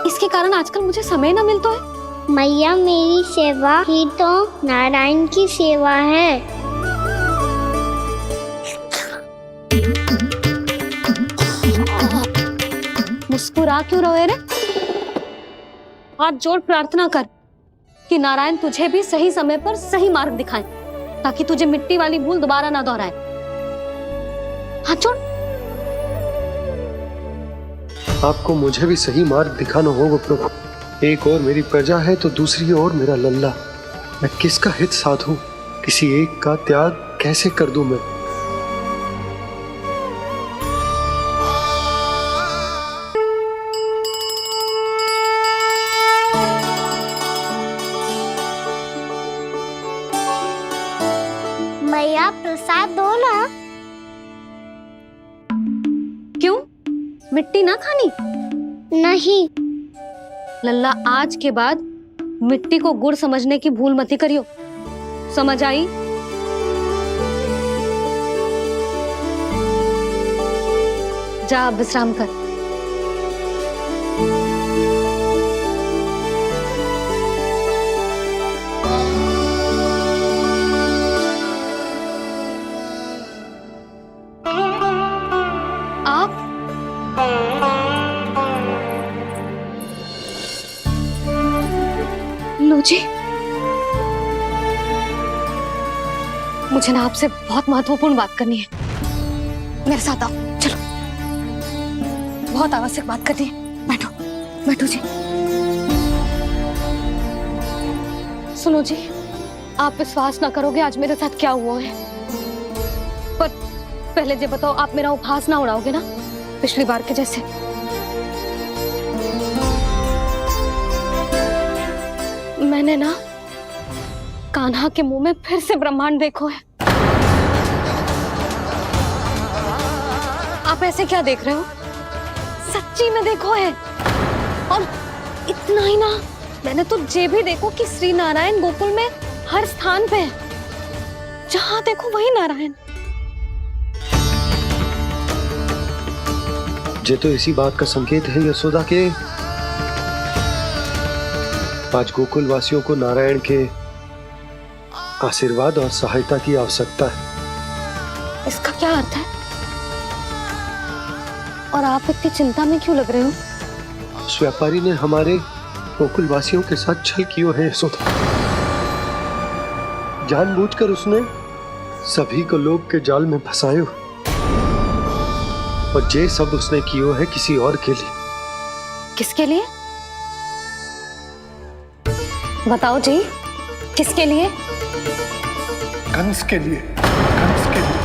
इसके कारण आजकल मुझे समय ना मिलता है। मैया, मेरी सेवा ही तो नारायण की सेवा है। मुस्कुरा क्यों रहे रे? हाथ जोड़ प्रार्थना कर कि नारायण तुझे भी सही समय पर सही मार्ग दिखाएं, ताकि तुझे मिट्टी वाली भूल दोबारा ना दोहराए। हाथ जोड़। आपको मुझे भी सही मार्ग दिखाना होगा प्रभु। एक और मेरी प्रजा है तो दूसरी ओर मेरा लल्ला। मैं किसका हित साधूं? किसी एक का त्याग कैसे कर दूं मैं? मैया, प्रसाद दो ना। क्यों? मिट्टी ना खानी? नहीं। लल्ला, आज के बाद मिट्टी को गुड़ समझने की भूल मत करियो। समझ आई? जा अब विश्राम कर। आप लो जी, मुझे ना आपसे बहुत महत्वपूर्ण बात करनी है। मेरे साथ आओ, चलो। बहुत आवश्यक बात करनी है। बैठो, बैठो जी। सुनो जी, आप विश्वास ना करोगे आज मेरे साथ क्या हुआ है। पर पहले ये बताओ, आप मेरा उपहास ना उड़ाओगे ना, पिछली बार के जैसे? मैंने ना कान्हा के मुंह में फिर से ब्रह्मांड देखो है। आप ऐसे क्या देख रहे हो? सच्ची में देखो है। और इतना ही ना, मैंने तो ये भी देखो कि श्री नारायण गोकुल में हर स्थान पे है। जहां देखो वही नारायण। ये तो इसी बात का संकेत है यशोदा के आज गोकुल वासियों को नारायण के आशीर्वाद और सहायता की आवश्यकता है। इसका क्या अर्थ है? और आप इतनी चिंता में क्यों लग रहे हो? उस व्यापारी ने हमारे गोकुल वासियों के साथ छल किया है यशोदा। जानबूझकर उसने सभी को लोग के जाल में फंसायो, और ये सब उसने किया है किसी और के लिए। किसके लिए? बताओ जी, किसके लिए? कंस के लिए। कंस के लिए।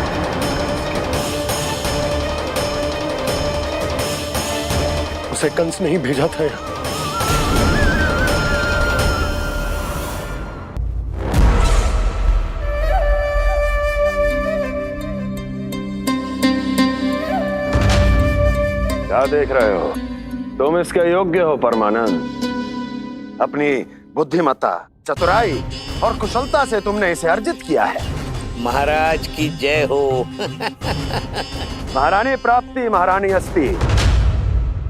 उसे कंस नहीं भेजा था यहाँ। क्या देख रहे हो? तुम इसके योग्य हो परमानंद। अपनी बुद्धिमत्ता, चतुराई और कुशलता से तुमने इसे अर्जित किया है। महाराज की जय हो। महारानी प्राप्ति महारानी अस्ति।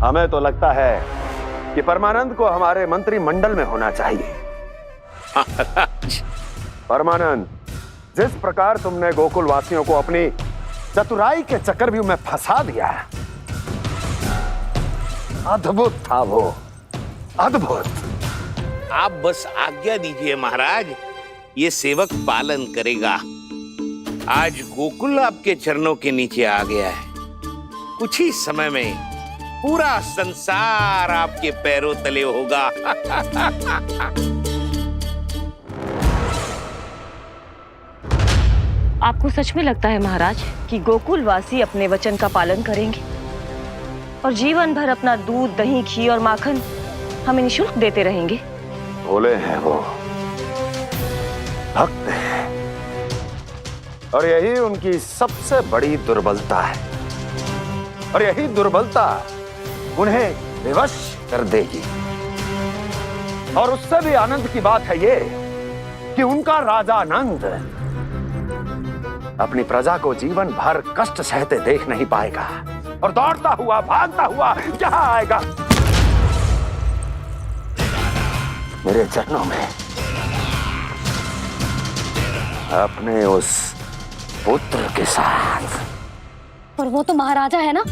हमें तो लगता है कि परमानंद को हमारे मंत्रिमंडल में होना चाहिए। परमानंद, जिस प्रकार तुमने गोकुल वासियों को अपनी चतुराई के चक्रव्यूह में फंसा दिया, अद्भुत था वो, अद्भुत। आप बस आज्ञा दीजिए महाराज, ये सेवक पालन करेगा। आज गोकुल आपके चरणों के नीचे आ गया है। कुछ ही समय में पूरा संसार आपके पैरों तले होगा। आपको सच में लगता है महाराज कि गोकुल वासी अपने वचन का पालन करेंगे और जीवन भर अपना दूध, दही, घी और माखन हमें निःशुल्क देते रहेंगे? भोले हैं वो, भक्त हैं, और यही उनकी सबसे बड़ी दुर्बलता है। और यही दुर्बलता उन्हें विवश कर देगी। और उससे भी आनंद की बात है ये कि उनका राजा नंद अपनी प्रजा को जीवन भर कष्ट सहते देख नहीं पाएगा और दौड़ता हुआ, भागता हुआ यहाँ आएगा मेरे चरणों में, अपने उस पुत्र के साथ। पर वो तो महाराजा है ना,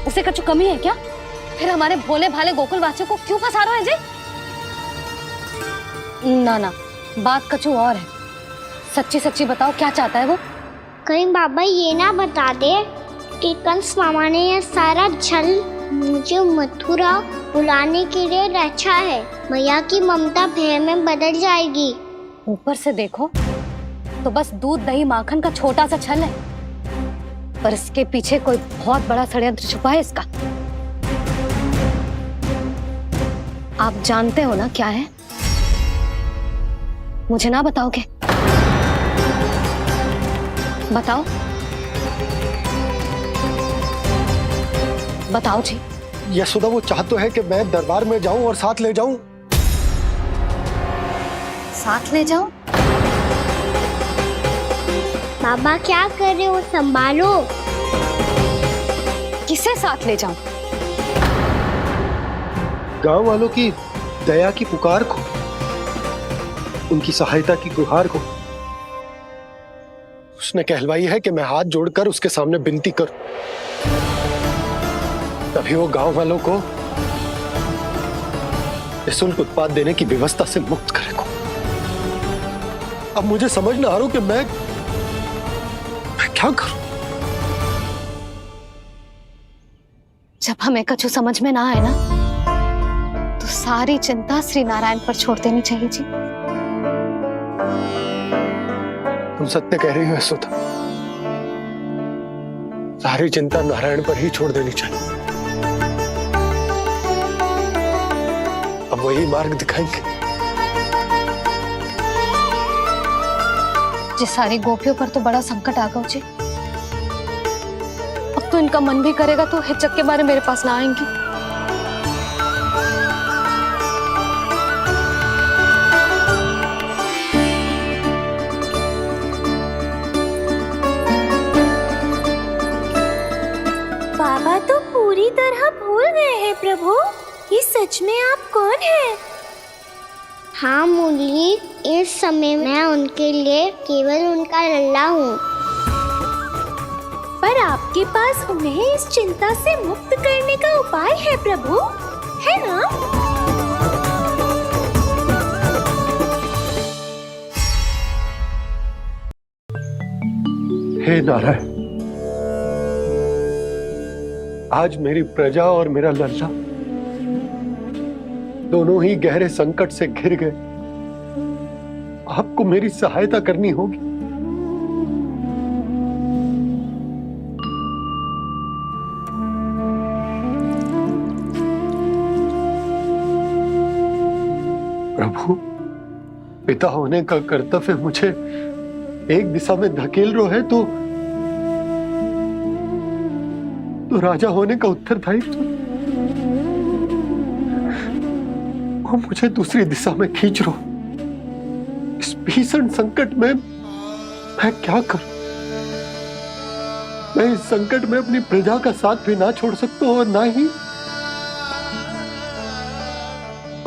उसे कुछ कमी है क्या? फिर हमारे भोले भाले गोकुल वासियों को क्यों फंसा रहे हैं जी? ना ना, बात कछु और है। सच्ची सच्ची बताओ, क्या चाहता है वो? कहीं बाबा ये ना बता दे कि कंस मामा ने यह सारा छल मुझे मथुरा बुलाने के लिए रचा है। मैया की ममता भय में बदल जाएगी। ऊपर से देखो तो बस दूध, दही, माखन का छोटा सा छल है, पर इसके पीछे कोई बहुत बड़ा षड्यंत्र छुपा है इसका। आप जानते हो ना क्या है? मुझे ना बताओगे? बताओ बताओ जी। यशोदा, वो चाह तो है कि मैं दरबार में जाऊं और साथ ले जाऊं। साथ ले जाऊं? बाबा क्या कर रहे हो, संभालो। किसे साथ ले जाऊं? गांव वालों की दया की पुकार को, उनकी सहायता की गुहार को। उसने कहलवाई है कि मैं हाथ जोड़कर उसके सामने विनती करूं, तभी वो गांव वालों को निःशुल्क उत्पाद देने की व्यवस्था से मुक्त करेगा। अब मुझे समझ ना आ रहा कि मैं क्या करूं। जब हमें कछु समझ में ना आए ना, तो सारी चिंता श्री नारायण पर छोड़ देनी चाहिए जी। तुम सत्य कह रही हो यशोदा, सारी चिंता नारायण पर ही छोड़ देनी चाहिए। अब वही मार्ग दिखाएंगे। जी, सारी गोपियों पर तो बड़ा संकट आ गया जी। अब तो इनका मन भी करेगा तो हिचक के बारे मेरे पास ना आएंगी। बाबा तो पूरी तरह भूल गए हैं प्रभु, ये सच में आप कौन हैं? हाँ मुरली, इस समय मैं उनके लिए केवल उनका लल्ला हूँ। पर आपके पास उन्हें इस चिंता से मुक्त करने का उपाय है प्रभु, है ना? हे नारायण, आज मेरी प्रजा और मेरा लल्ला दोनों ही गहरे संकट से घिर गए। आपको मेरी सहायता करनी होगी। प्रभु, पिता होने का कर्तव्य मुझे एक दिशा में धकेल रहा है तो राजा होने का उत्तरदायित्व वो मुझे दूसरी दिशा में खींच रहा। भीषण संकट में मैं क्या करूं? मैं इस संकट में अपनी प्रजा का साथ भी ना छोड़ सकता हूं और ना ही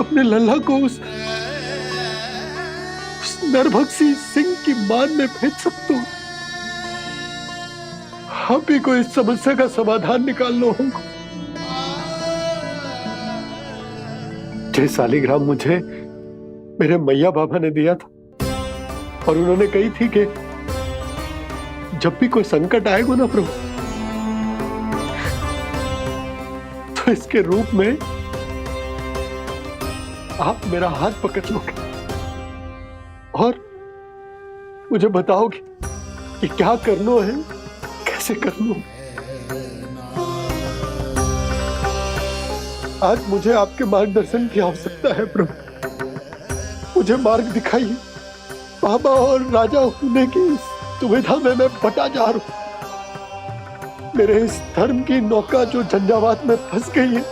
अपने लल्ला को उस नरभक्षी सिंह की मान में भेज सकता हूं। आप ही को इस समस्या का समाधान निकालना होगा। जय शालिग्राम मुझे मेरे मैया बाबा ने दिया था और उन्होंने कही थी कि जब भी कोई संकट आएगा ना प्रभु, तो इसके रूप में आप मेरा हाथ पकड़ लोगे और मुझे बताओगे कि क्या करना है, कैसे करना है। आज मुझे आपके मार्गदर्शन की आवश्यकता है प्रभु। मुझे मार्ग दिखाइए। बाबा और राजा होने की इस दुविधा में मैं बटा जा रहा हूं। मेरे इस धर्म की नौका जो झंझावात में फंस गई है,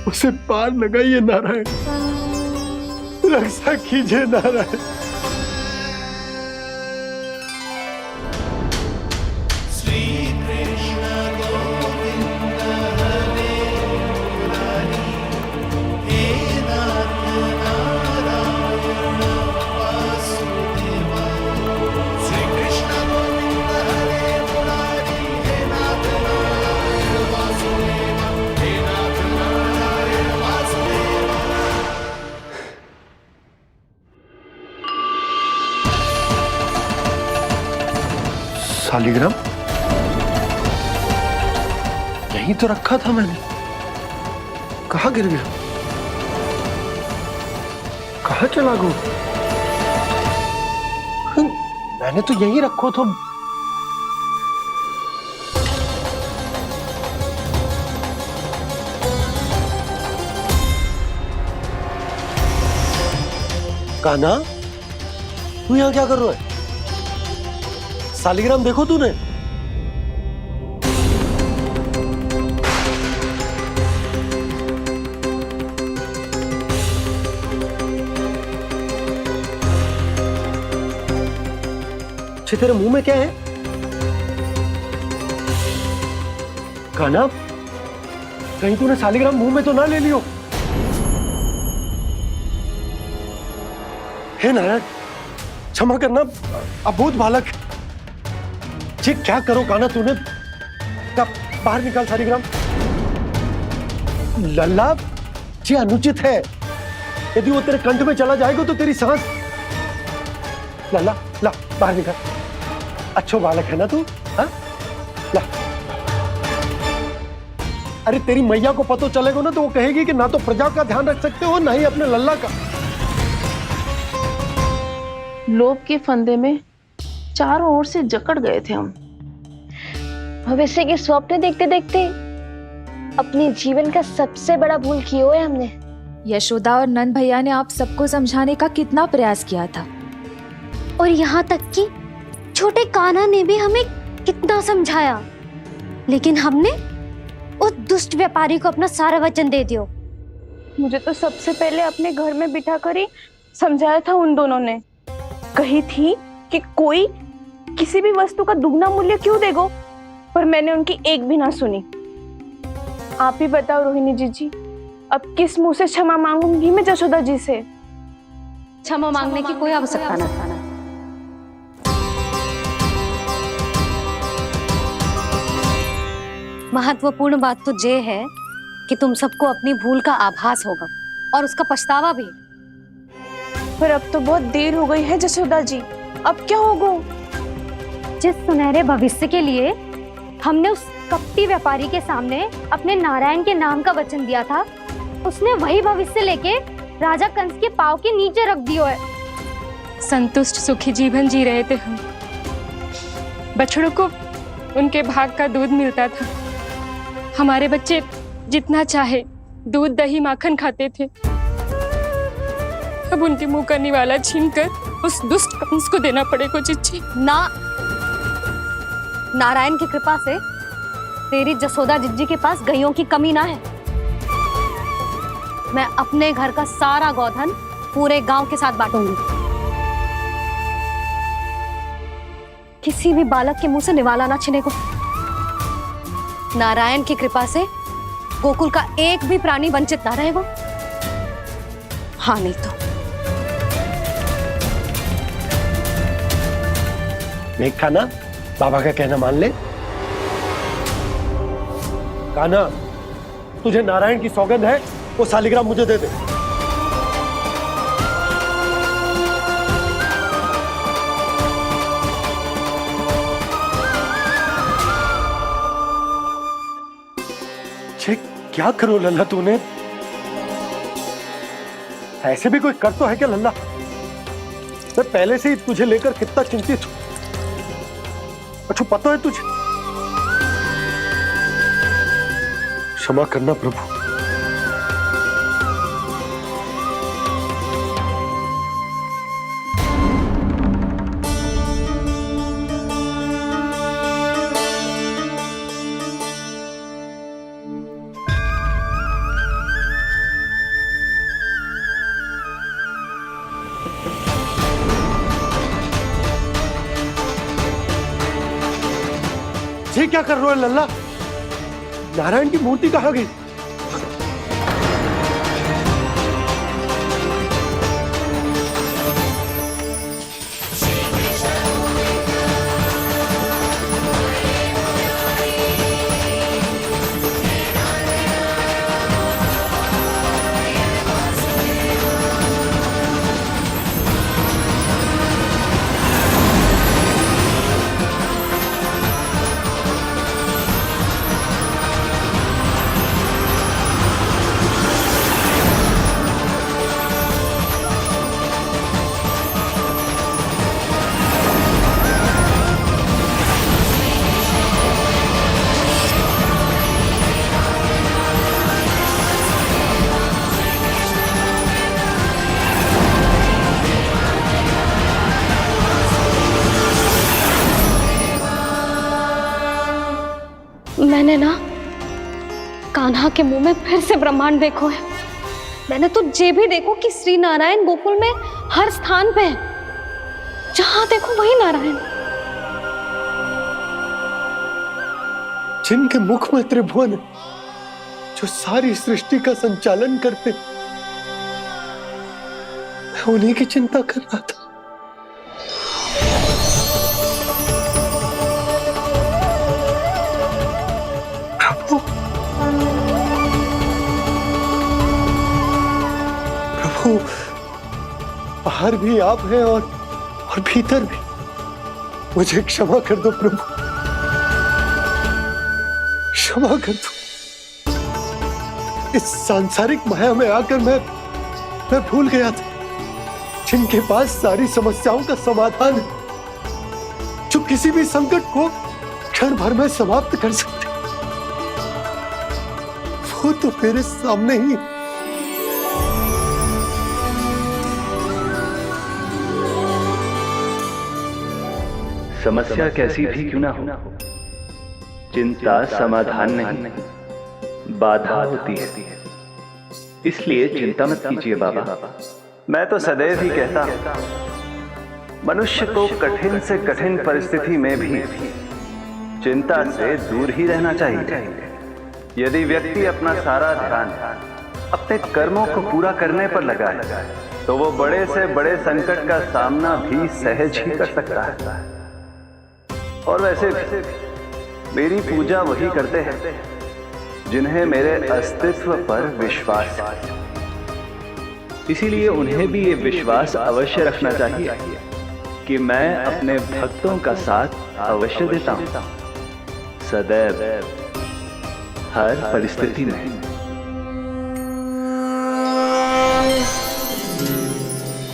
उसे पार लगाइए नारायण, रक्षा कीजिए नारायण। शालिग्राम यहीं तो रखा था मैंने, कहाँ गिर गया? कहाँ चला गया? मैंने तो यहीं रखो था। कान्हा, तू यहाँ क्या कर रहा है? शालिग्राम देखो तूने? तेरे मुंह में क्या है? कान्हा, कहीं तूने शालिग्राम मुंह में तो ना ले लियो? हे नारायण, क्षमा करना, अबोध बालक। जी क्या करो कान्हा तूने? क्या बाहर निकाल शालिग्राम। लल्ला, जी अनुचित है। यदि वो तेरे कंठ में चला जाएगा तो तेरी सांस। लल्ला, ला बाहर निकाल। अच्छो बालक है ना तू? हाँ? ला। अरे तेरी मैया को पता चलेगा ना तो वो कहेगी कि ना तो प्रजा का ध्यान रख सकते हो ना ही अपने लल्ला का। लोभ के फंदे में चारों ओर से जकड़ गए थे हम। भविष्य के स्वप्न देखते देखते अपने जीवन का सबसे बड़ा भूल किया है हमने। यशोदा और नंद भैया ने आप सबको समझाने का कितना प्रयास किया था, और यहाँ तक कि छोटे कान्हा ने भी हमें कितना समझाया, लेकिन हमने उस दुष्ट व्यापारी को अपना सारा वचन दे दिया। मुझे तो सबसे पहले अपने घर में बिठा कर ही समझाया था उन दोनों ने। कही थी कि कोई किसी भी वस्तु का दुगना मूल्य क्यों देगो, पर मैंने उनकी एक भी ना सुनी। आप ही बताओ रोहिणी जी, अब किस मुंह से क्षमा मांगूंगी मैं जशोदा जी से? क्षमा मांगने की कोई आवश्यकता नहीं। महत्वपूर्ण बात तो ये है कि तुम सबको अपनी भूल का आभास होगा और उसका पछतावा भी। पर अब तो बहुत देर हो गई है जशोदा जी, अब क्या होगा? जिस सुनहरे भविष्य के लिए हमने उस कपटी व्यापारी के सामने अपने नारायण के नाम का वचन दिया था, उसने वही भविष्य लेके राजा कंस के पांव के नीचे रख दिया है। संतुष्ट सुखी जीवन जी रहे थे हम। बछड़ों को उनके भाग का दूध मिलता था। हमारे बच्चे जितना चाहे दूध दही माखन खाते थे। अब उनके मुंह का निवाला छीनकर उस दुष्ट कंस को देना पड़ेगा चिच्ची। ना, नारायण की कृपा से तेरी जसोदा जिज्जी के पास गैयों की कमी ना है। मैं अपने घर का सारा गोधन पूरे गांव के साथ बांटूंगी। किसी भी बालक के मुंह से निवाला ना छिने को। नारायण की कृपा से गोकुल का एक भी प्राणी वंचित ना रहेगा। हाँ नहीं तो देख कान्हा, बाबा का कहना मान ले। कान्हा, तुझे नारायण की सौगंध है, वो शालिग्राम मुझे दे दे। छे, क्या करो लल्ला तूने? ऐसे भी कोई कर तो है क्या लल्ला? मैं पहले से ही तुझे लेकर कितना चिंतित हूं। अच्छा पता है तुझे? क्षमा करना प्रभु। ये क्या कर रहे हो लल्ला? नारायण की मूर्ति कहाँ गई? मैंने ना कान्हा के मुंह में फिर से ब्रह्मांड देखो है। मैंने तो ये भी देखो कि श्री नारायण गोकुल में हर स्थान पे है। जहां देखो वही नारायण। जिनके मुख में त्रिभुवन है, जो सारी सृष्टि का संचालन करते, मैं उन्हीं की चिंता कर रहा था। प्रभु, बाहर भी आप हैं और भीतर भी। मुझे क्षमा कर दो प्रभु, क्षमा कर दो। इस सांसारिक माया में आकर मैं भूल गया था जिनके पास सारी समस्याओं का समाधान है, जो किसी भी संकट को क्षण भर में समाप्त कर सकते, वो तो मेरे सामने ही। समस्या कैसी भी क्यों ना हो, चिंता समाधान नहीं, बाधा होती है। इसलिए चिंता मत कीजिए बाबा। मैं तो सदैव ही कहता हूं, मनुष्य को कठिन से कठिन परिस्थिति में भी चिंता से दूर ही रहना चाहिए। यदि व्यक्ति अपना सारा ध्यान अपने कर्मों को पूरा करने पर लगाए, तो वो बड़े से बड़े संकट का सामना भी सहज ही कर सकता है। और वैसे मेरी पूजा वही करते हैं जिन्हें मेरे अस्तित्व पर विश्वास है। इसीलिए उन्हें भी ये विश्वास अवश्य रखना चाहिए कि मैं अपने भक्तों का साथ अवश्य देता हूं, सदैव, हर परिस्थिति में।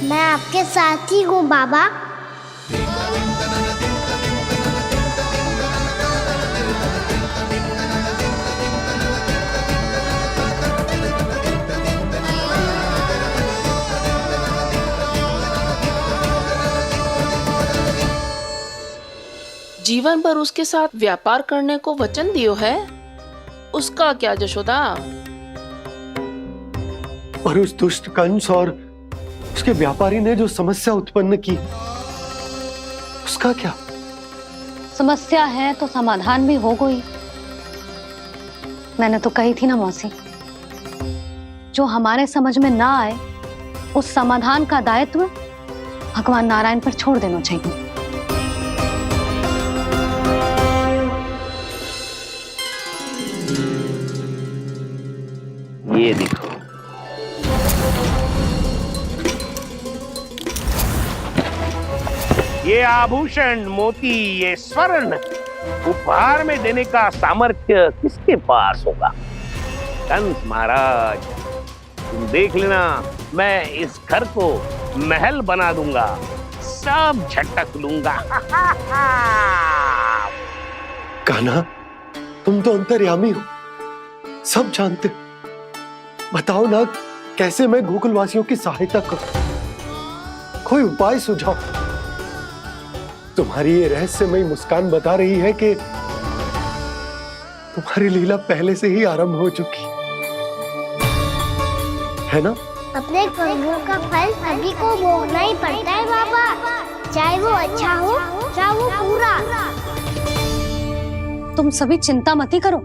मैं आपके साथ ही हूँ बाबा। जीवन भर उसके साथ व्यापार करने को वचन दियो है, उसका क्या जशोदा? और उस दुष्ट कंस और उसके व्यापारी ने जो समस्या उत्पन्न की उसका क्या? समस्या है तो समाधान भी हो गई। मैंने तो कही थी ना मौसी, जो हमारे समझ में ना आए उस समाधान का दायित्व भगवान नारायण पर छोड़ देना चाहिए। ये देखो, ये आभूषण, मोती, ये स्वर्ण उपहार में देने का सामर्थ्य किसके पास होगा? कंस महाराज, तुम देख लेना, मैं इस घर को महल बना दूंगा, सब झटक लूंगा। कान्हा, तुम तो अंतर्यामी हो, सब जानते हो। बताओ ना, कैसे मैं गोकुलवासियों की सहायता करूं? कोई उपाय सुझाओ। तुम्हारी ये रहस्यमयी मुस्कान बता रही है कि तुम्हारी लीला पहले से ही आरंभ हो चुकी है ना? अपने कर्मों का फल सभी को भोगना ही पड़ता है बाबा, चाहे वो अच्छा हो चाहे वो बुरा। तुम सभी चिंता मत ही करो।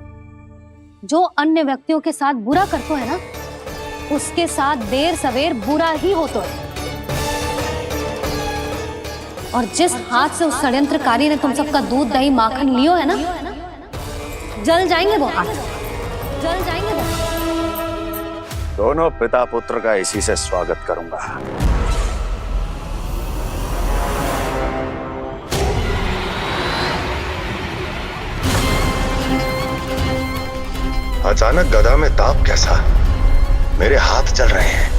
जो अन्य व्यक्तियों के साथ बुरा करते है ना, उसके साथ देर सवेर बुरा ही होता है। और जिस हाथ से उस षड्यंत्रकारी ने तुम सबका दूध दही माखन लियो है ना, जल जाएंगे वो हाथ, जल जाएंगे वो। दोनों पिता पुत्र का इसी से स्वागत करूंगा। अचानक गदा में ताप कैसा? मेरे हाथ जल रहे हैं।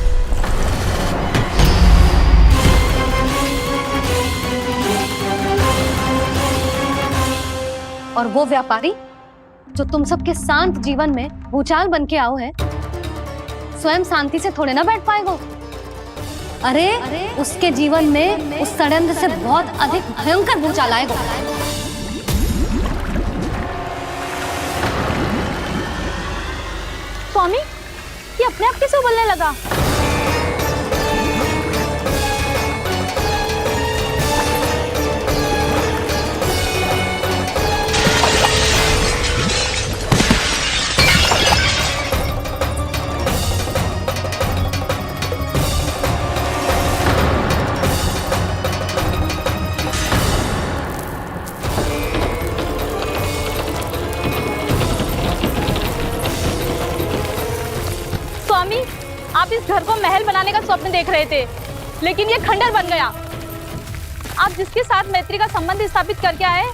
और वो व्यापारी जो तुम सबके शांत जीवन में भूचाल बन के आओ है, स्वयं शांति से थोड़े ना बैठ पाएगा। अरे उसके जीवन में उस षड्यंत्र से बहुत अधिक भयंकर भूचाल आएगा। स्वामी, ये अपने आप कैसे बोलने लगा? स्वामी, आप इस घर को महल बनाने का स्वप्न देख रहे थे, लेकिन ये खंडर बन गया। आप जिसके साथ मैत्री का संबंध स्थापित करके आए,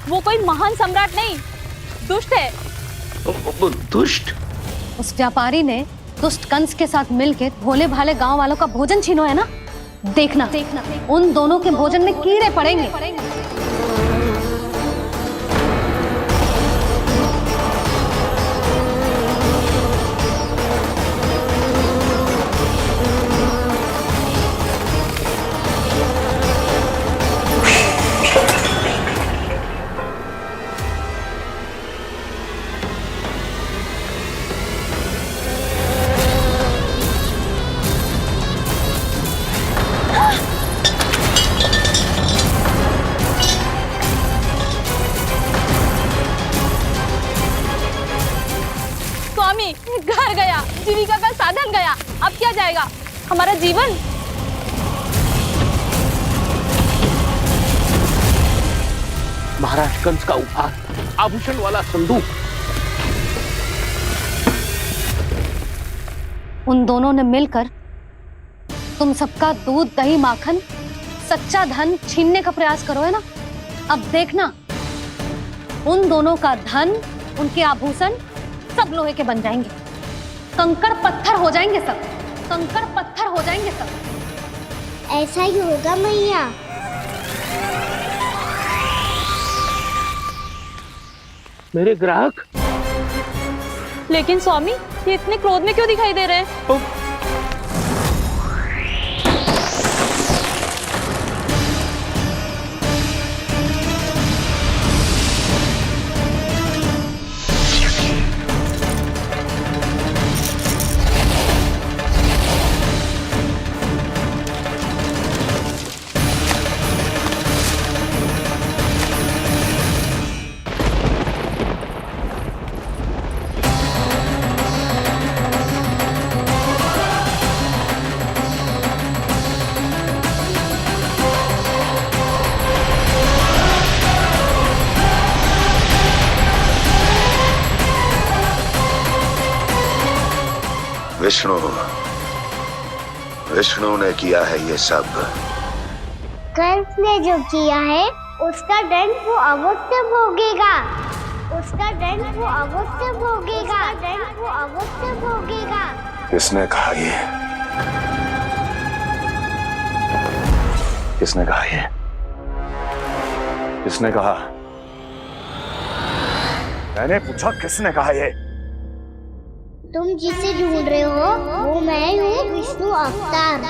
वो कोई महान सम्राट नहीं, दुष्ट है। दुष्ट? उस व्यापारी ने दुष्ट कंस के साथ मिलकर भोले भाले गांव वालों का भोजन छीनो है ना। देखना उन दोनों के भोजन में कीड़े पड़ेंगे। घर गया, जीविका का साधन गया, अब क्या जाएगा हमारा जीवन? महाराज कंस का उपहार, आभूषण वाला संदूक। उन दोनों ने मिलकर तुम सबका दूध दही माखन सच्चा धन छीनने का प्रयास करो है ना। अब देखना, उन दोनों का धन, उनके आभूषण सब लोहे के बन जाएंगे, कंकड़ पत्थर हो जाएंगे सब, कंकड़ पत्थर हो जाएंगे सब। ऐसा ही होगा मैया। मेरे ग्राहक? लेकिन स्वामी, ये इतने क्रोध में क्यों दिखाई दे रहे हैं? विष्णु, विष्णु ने किया है ये सब। कंस ने जो किया है उसका दंड वो अवश्य भोगेगा, उसका दंड वो अवश्य भोगेगा, दंड वो अवश्य भोगेगा। किसने कहा ये? किसने कहा ये? किसने कहा? मैंने पूछा किसने कहा ये? तुम जिसे ढूंढ रहे हो वो मैं हूँ, विष्णु अवतार।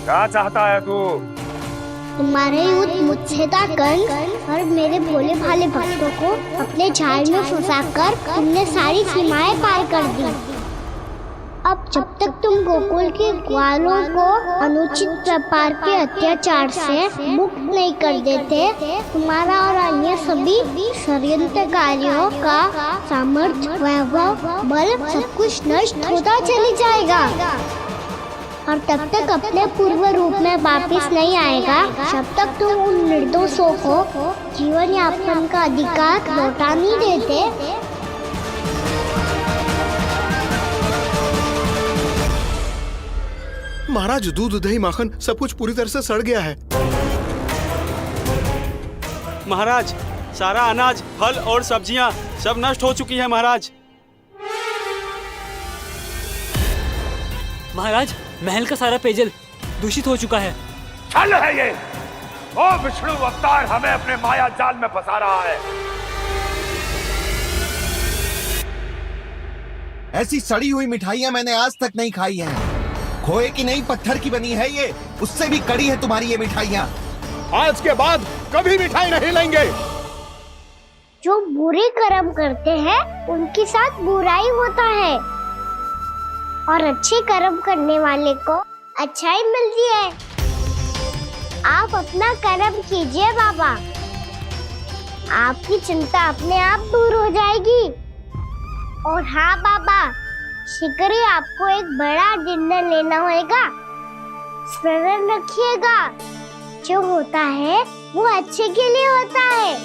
क्या चाहता है तू? तुम्हारे युद्ध मुझसे था कंस, और मेरे भोले भाले भक्तों को अपने जाल में फंसाकर तुमने सारी सीमाएं पार कर दी। अब जब तक तुम गोकुल के ग्वालों को अनुचित प्रकार के अत्याचार से मुक्त नहीं कर देते, तुम्हारा और अन्य सभी षड्यंत्रकारियों का सामर्थ्य, वैभव, बल सब कुछ नष्ट होता चली जाएगा, और तब तक अपने पूर्व रूप में वापस नहीं आएगा जब तक तुम उन निर्दोषों को जीवन यापन का अधिकार लौटा नहीं देते। महाराज, दूध दही माखन सब कुछ पूरी तरह से सड़ गया है। महाराज, सारा अनाज, फल और सब्जियां सब नष्ट हो चुकी है महाराज। महाराज, महल का सारा पेयजल दूषित हो चुका है। छल है ये। ओ विष्णु अवतार हमें अपने माया जाल में फंसा रहा है। ऐसी सड़ी हुई मिठाइयां मैंने आज तक नहीं खाई हैं। खोए की नहीं, पत्थर की बनी है ये, उससे भी कड़ी है तुम्हारी ये मिठाइयां। आज के बाद कभी मिठाई नहीं लेंगे। जो बुरे कर्म करते हैं उनके साथ बुराई होता है, और अच्छे कर्म करने वाले को अच्छाई मिलती है। आप अपना कर्म कीजिए बाबा, आपकी चिंता अपने आप दूर हो जाएगी। और हाँ बाबा, शीघ्र ही आपको एक बड़ा डिनर लेना होगा। स्मरण रखिएगा, जो होता है वो अच्छे के लिए होता है।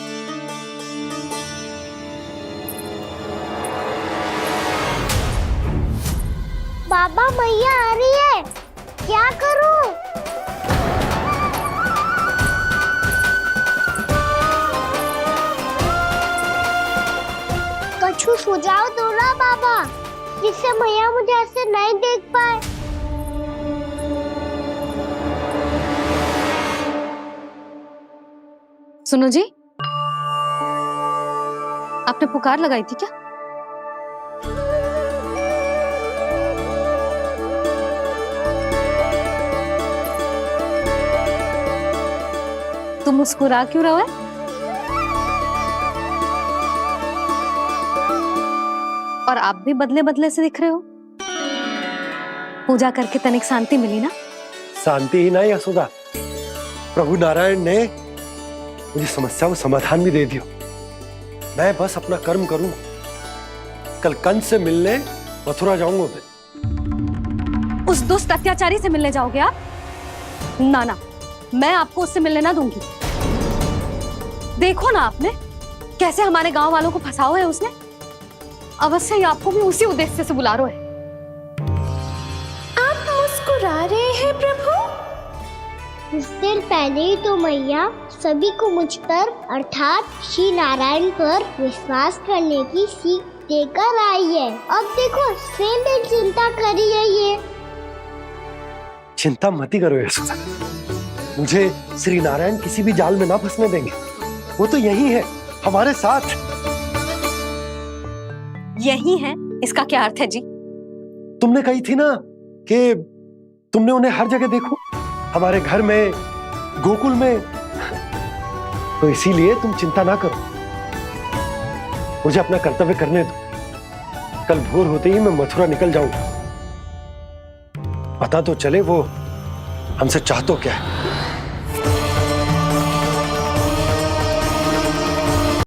बाबा, मैया आ रही है, क्या करूं? कुछ सुझाव दो ना बाबा, जिससे मैया मुझे ऐसे नहीं देख पाए। सुनो जी, आपने पुकार लगाई थी क्या? तुम मुस्कुरा क्यों रहे हो? और आप भी बदले बदले से दिख रहे हो। पूजा करके तनिक शांति मिली ना? शांति ही नहीं यशोदा, प्रभु नारायण ने मुझे समस्या को समाधान भी दे दिया। मैं बस अपना कर्म करूं। कल कंस से मिलने मथुरा जाऊंगा मैं। उस दुष्ट अत्याचारी से मिलने जाओगे आप? ना ना, मैं आपको उससे मिलने ना दूंगी। देखो ना आपने कैसे हमारे गांव वालों को फंसाओ है उसने। अवश्य ही आपको भी उसी उद्देश्य से बुला रहा है। आप मुस्कुरा रहे हैं प्रभु? कुछ देर पहले ही तो मैया सभी को मुझ पर अर्थात श्री नारायण पर विश्वास करने की सीख देकर आई है। अब देखो स्वयं भी चिंता करी है ये। चिंता मत ही करो यशोदा, मुझे श्री नारायण किसी भी जाल में ना फंसने देंगे। वो तो यही है हमारे साथ। यही है, इसका क्या अर्थ है जी? तुमने कही थी ना कि तुमने उन्हें हर जगह देखो, हमारे घर में, गोकुल में। तो इसीलिए तुम चिंता ना करो, मुझे अपना कर्तव्य करने दो। कल भोर होते ही मैं मथुरा निकल जाऊंगा। पता तो चले वो हमसे चाहतो क्या है।